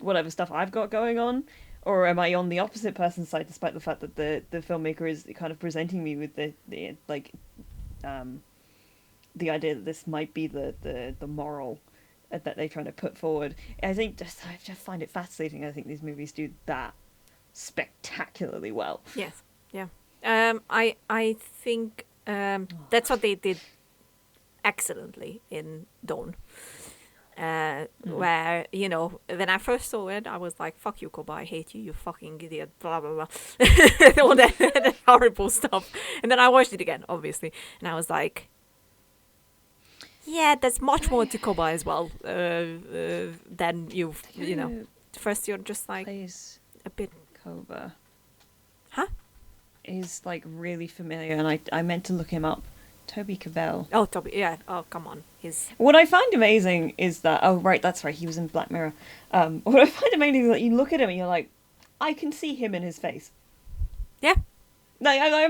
whatever stuff I've got going on, or am I on the opposite person's side, despite the fact that the filmmaker is kind of presenting me with the idea that this might be the moral that they're trying to put forward. I just find it fascinating. I think these movies do that spectacularly well. Yes. Yeah. I think that's what they did excellently in Dawn. Where, you know, when I first saw it, I was like, fuck you, Koba, I hate you, you fucking idiot, blah, blah, blah. All that horrible stuff. And then I watched it again, obviously. And I was like, yeah, there's much more to Koba as well than you know. First you're just like a bit... Koba. Huh? Is like really familiar, and I meant to look him up. Toby Cabell. Oh, Toby, yeah. Oh, come on. What I find amazing is that... Oh, right, that's right. He was in Black Mirror. What I find amazing is that you look at him and you're like, I can see him in his face. Yeah. Like, I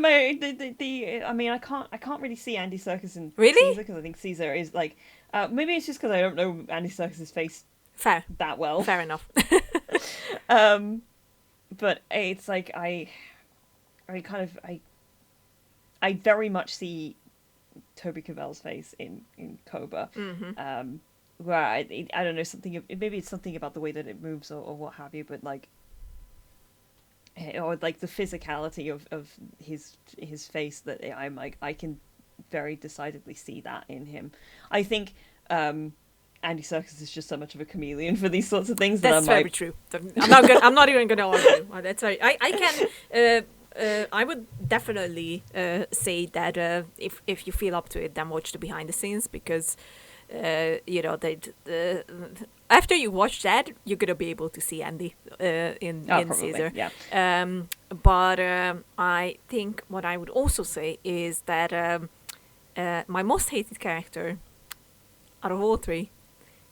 mean, I can't really see Andy Serkis in really? Caesar, because I think Caesar is like... maybe it's just because I don't know Andy Serkis' face Fair. that well. Fair enough. But it's like, I very much see Toby Cabell's face in Koba, where I don't know, maybe it's something about the way that it moves or what have you, but like, or like the physicality of his face, that I'm like, I can very decidedly see that in him. I think Andy Serkis is just so much of a chameleon for these sorts of things. That's very true. I'm not even gonna argue. That's right. I can. I would definitely say that if you feel up to it, then watch the behind the scenes, because you know, after you watch that, you're gonna be able to see Andy in probably, Caesar. Yeah. But I think what I would also say is that my most hated character out of all three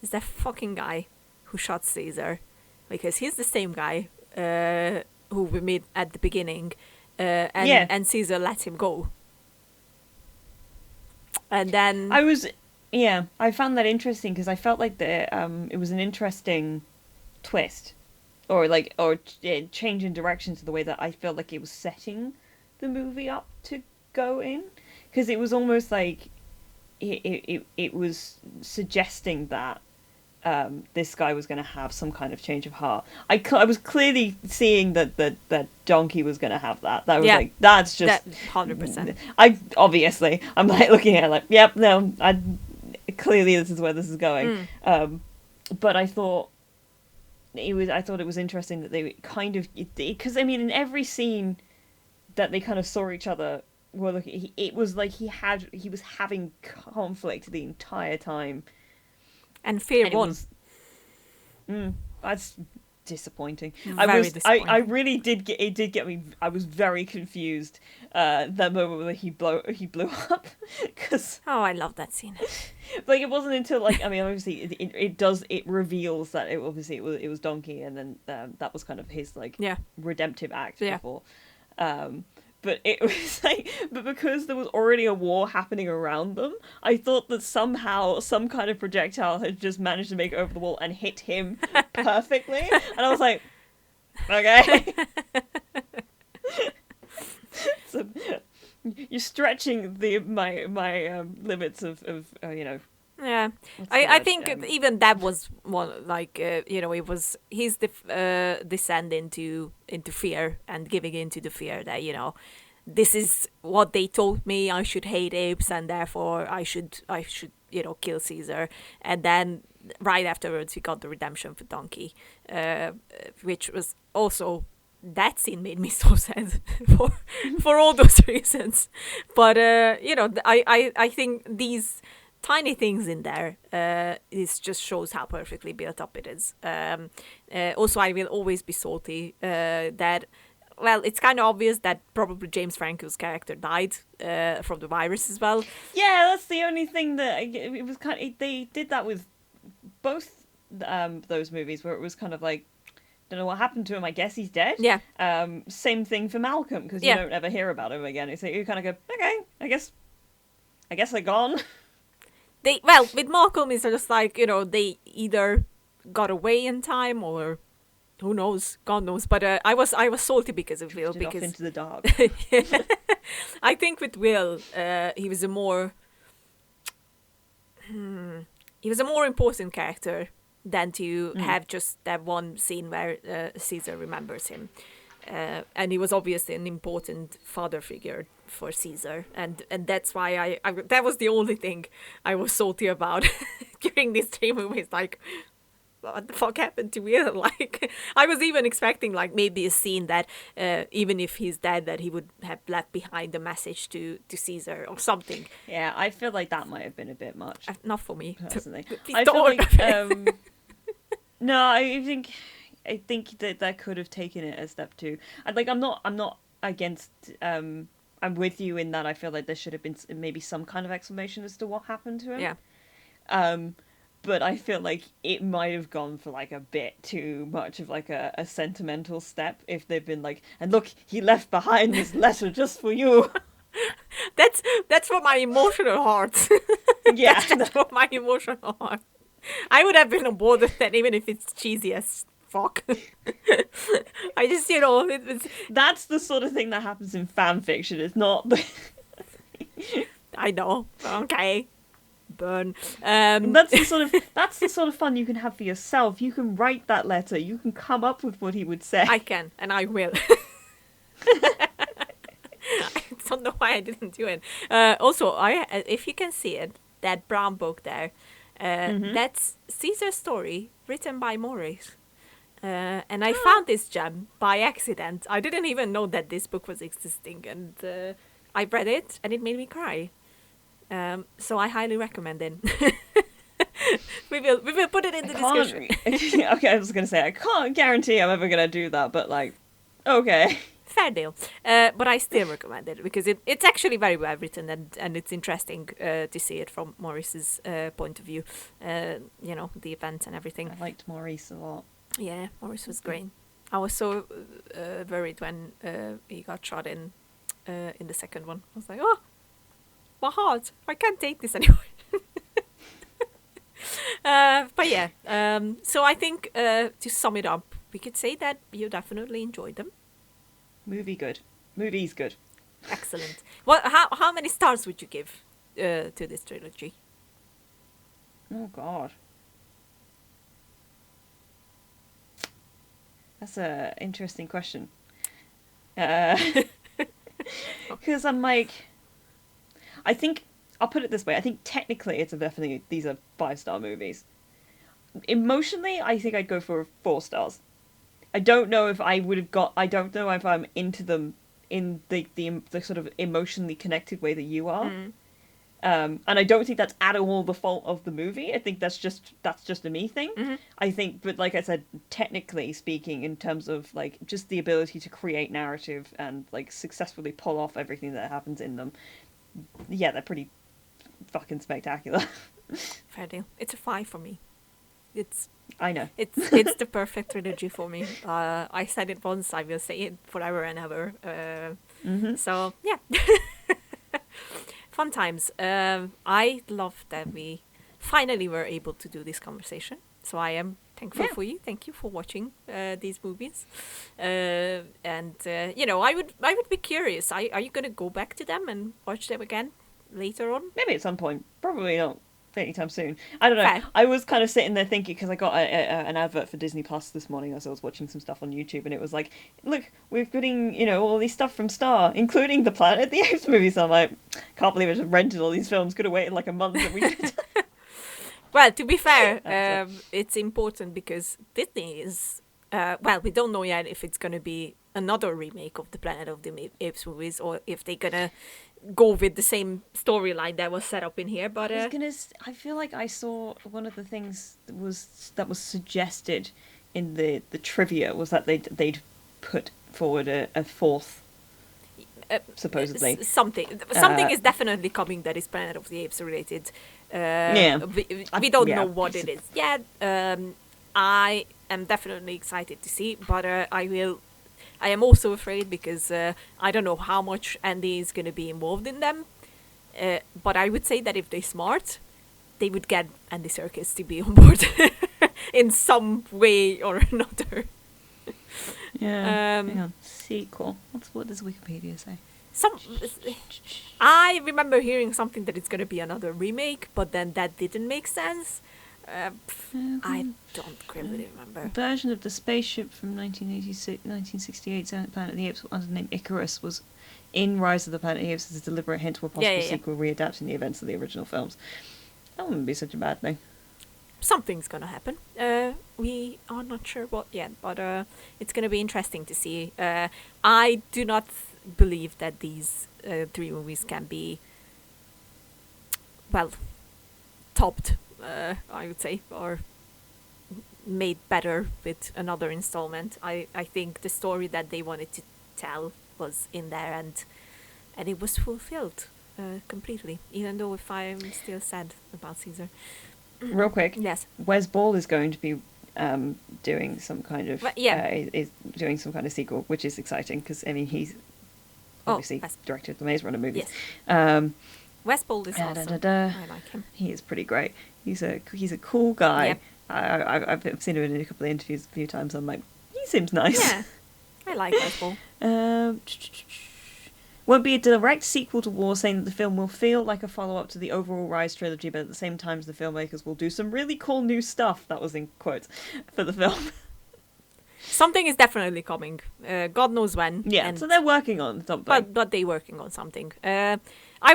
is that fucking guy who shot Caesar, because he's the same guy who we meet at the beginning, and Caesar let him go. And then I found that interesting, because I felt like it was an interesting twist, or change in direction to the way that I felt like it was setting the movie up to go in, because it was almost like it was suggesting that this guy was going to have some kind of change of heart. I was clearly seeing that Donkey was going to have that. That was like, that's just 100%. I'm like looking at it like, yep, no, clearly this is where this is going. But I thought it was interesting that they kind of, because I mean, in every scene that they kind of saw each other, it was like he was having conflict the entire time. And fear won. disappointing. Very disappointing. I really did get it. Did get me. I was very confused. That moment where he blew up, because Oh, I love that scene. like it wasn't until like, I mean, obviously it reveals that it was Donkey, and then that was kind of his like redemptive act before. But it was like, but because there was already a war happening around them, I thought that somehow some kind of projectile had just managed to make it over the wall and hit him perfectly. And I was like, okay. So, you're stretching my limits of you know. Yeah, I think even that was one, like you know, it was his descent into fear and giving into the fear that, you know, this is what they told me, I should hate apes and therefore I should you know, kill Caesar. And then right afterwards we got the redemption for Donkey, which was also, that scene made me so sad for all those reasons. But you know, I think these tiny things in there, this just shows how perfectly built up it is. Also, I will always be salty that, well, it's kind of obvious that probably James Franco's character died from the virus as well. Yeah, that's the only thing that it was kind of, they did that with both those movies, where it was kind of like, don't know what happened to him, I guess he's dead. Yeah. Same thing for Malcolm, because you don't ever hear about him again. So you kind of go, okay, I guess they're gone. With Malcolm, it's just like, you know, they either got away in time or who knows, God knows. But I was salty because of Will, because off into the dark. I think with Will, he was a more important character than to have just that one scene where Caesar remembers him. And he was obviously an important father figure for Caesar, and that's why I that was the only thing I was salty about during these 3 movies. Like, what the fuck happened to Will? Like, I was even expecting like maybe a scene that even if he's dead, that he would have left behind a message to Caesar or something. Yeah, I feel like that might have been a bit much. Not for me, personally. I feel like no, I think that could have taken it a step too. I'm not against. I'm with you in that I feel like there should have been maybe some kind of explanation as to what happened to him. Yeah. But I feel like it might have gone for like a bit too much of like a sentimental step if they've been like, and look, he left behind this letter just for you. That's for my emotional heart. Yeah, that's for my emotional heart. I would have been on board with that, even if it's cheesy as fuck. I just, you know, that's the sort of thing that happens in fan fiction. It's not the. I know. Okay. Burn. That's the sort of fun you can have for yourself. You can write that letter. You can come up with what he would say. I can, and I will. I don't know why I didn't do it. Also, if you can see it, that brown book there, that's Caesar's story written by Morris. And I found this gem by accident. I didn't even know that this book was existing, and I read it, and it made me cry. So I highly recommend it. we will put it in the description. Okay, I was going to say, I can't guarantee I'm ever going to do that, but like, okay. Fair deal. But I still recommend it because it's actually very well written, and it's interesting to see it from Maurice's point of view. You know, the events and everything. I liked Maurice a lot. Yeah, Maurice was great. I was so worried when he got shot in the second one. I was like, oh, my heart, I can't take this anymore. But yeah, so I think to sum it up, we could say that you definitely enjoyed them. Movie's good. Excellent. Well, how many stars would you give to this trilogy? Oh God, that's a interesting question. Because I'm like, I think I'll put it this way. I think technically it's definitely, these are 5-star movies. Emotionally, I think I'd go for 4 stars. I don't know if I would have I don't know if I'm into them in the sort of emotionally connected way that you are. And I don't think that's at all the fault of the movie. I think that's just a me thing. I think, but like I said, technically speaking, in terms of like just the ability to create narrative and like successfully pull off everything that happens in them, yeah, they're pretty fucking spectacular. Fair deal. It's a 5 for me. I know. It's the perfect trilogy for me. I said it once, I will say it forever and ever. So, yeah. Fun times. I love that we finally were able to do this conversation. So I am thankful for you. Thank you for watching these movies. And you know, I would be curious. Are you going to go back to them and watch them again later on? Maybe at some point. Probably not anytime soon. I don't know. Fair. I was kind of sitting there thinking, because I got an advert for Disney Plus this morning as I was watching some stuff on YouTube, and it was like, look, we're getting, you know, all these stuff from Star, including the Planet of the Apes movies. So I'm like, can't believe I just rented all these films. Could have waited like a month and we could. Well, to be fair, it's important because Disney is... well, we don't know yet if it's going to be another remake of the Planet of the Apes movies, or if they're going to go with the same storyline that was set up in here. But I feel like I saw one of the things that was suggested in the trivia was that they'd put forward a fourth, supposedly. Something is definitely coming that is Planet of the Apes related. We don't know what it is yet. I am definitely excited to see, but I am also afraid because I don't know how much Andy is going to be involved in them. But I would say that if they're smart, they would get Andy Serkis to be on board in some way or another. Yeah. Hang on. Sequel. What does Wikipedia say? I remember hearing something that it's going to be another remake, but then that didn't make sense. I don't really remember. Version of the spaceship from 1968, Planet of the Apes under the name Icarus was in Rise of the Planet of the Apes as a deliberate hint to a possible sequel readapting the events of the original films. That wouldn't be such a bad thing. Something's gonna happen. We are not sure what yet, but it's gonna be interesting to see. I do not believe that these 3 movies can be, well, topped, I would say, or made better with another installment. I think the story that they wanted to tell was in there, and it was fulfilled completely, even though if I'm still sad about Caesar. Real quick, yes. Wes Ball is going to be doing some kind of is doing some kind of sequel, which is exciting because I mean he's obviously directed the Maze Runner movies. Yes. Wes Ball is awesome. I like him. He is pretty great. He's a cool guy. Yep. I've seen him in a couple of interviews a few times. I'm like, he seems nice. Yeah, I like Wes Ball. Won't be a direct sequel to War, saying that the film will feel like a follow-up to the overall Rise trilogy, but at the same time the filmmakers will do some really cool new stuff, that was in quotes, for the film. Something is definitely coming. God knows when. Yeah, so they're working on something. But they're working on something. I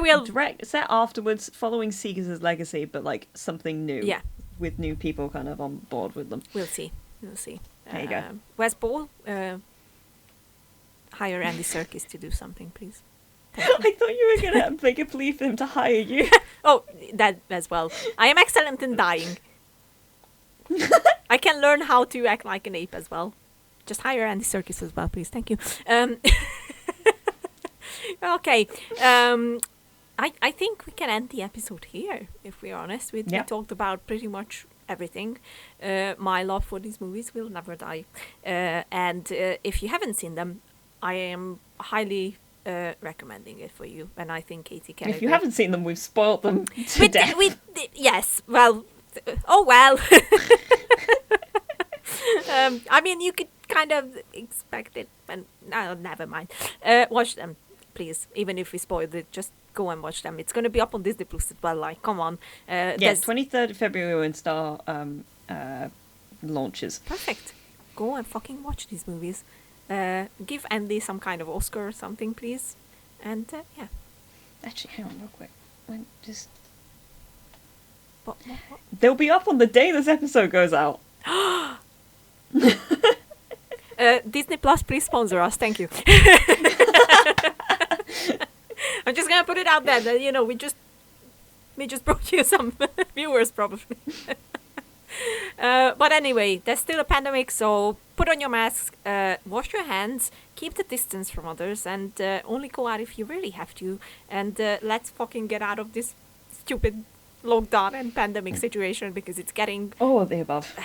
will... Direct, set afterwards, following Caesar's legacy, but like something new. Yeah. With new people kind of on board with them. We'll see. There you go. Wes Ball, hire Andy Serkis to do something, please. I thought you were going to make a plea for him to hire you. Oh, that as well. I am excellent in dying. I can learn how to act like an ape as well. Just hire Andy Serkis as well, please. Thank you. Okay. I think we can end the episode here, if we're honest. We talked about pretty much everything. My love for these movies will never die. And if you haven't seen them, I am highly recommending it for you. And I think Katie can If you haven't seen them, we've spoiled them to death. Yes, well, oh well. I mean, you could kind of expect it, and no, never mind. Watch them, please. Even if we spoiled it, just go and watch them. It's going to be up on Disney Plus as well. Like, come on. Yes, 23rd of February when Star launches. Perfect. Go and fucking watch these movies. Give Andy some kind of Oscar or something, please. And yeah. Actually, hang on real quick. Just. What? They'll be up on the day this episode goes out. Disney Plus, please sponsor us. Thank you. I'm just gonna put it out there that we just We just brought you some viewers, probably. But anyway, there's still a pandemic, so put on your mask, wash your hands, keep the distance from others, and only go out if you really have to. And let's fucking get out of this stupid lockdown and pandemic situation, because it's getting All of the above.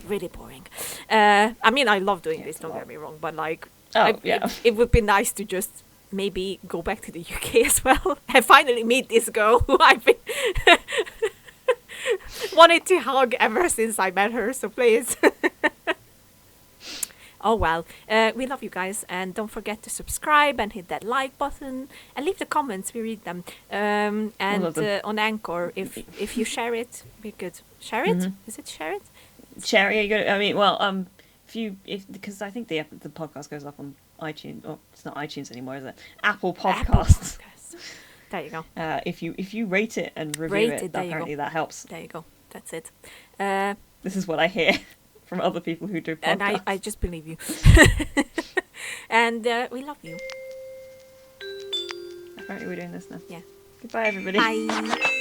really boring. I mean, I love doing this, don't get me wrong, but like, Yeah. it would be nice to just maybe go back to the UK as well and finally meet this girl who I've been wanted to hug ever since I met her, so please. Oh well, we love you guys, and don't forget to subscribe and hit that like button and leave the comments. We read them. And on Anchor, if you share it, we could share it. Mm-hmm. Is it share it? Share it. I mean, well, because I think the podcast goes up on iTunes. Oh, it's not iTunes anymore, is it? Apple Podcasts. There you go. If you rate it and review it, apparently that helps. There you go. That's it. This is what I hear from other people who do podcasts. And I just believe you. And we love you. Apparently we're doing this now. Yeah. Goodbye, everybody. Bye.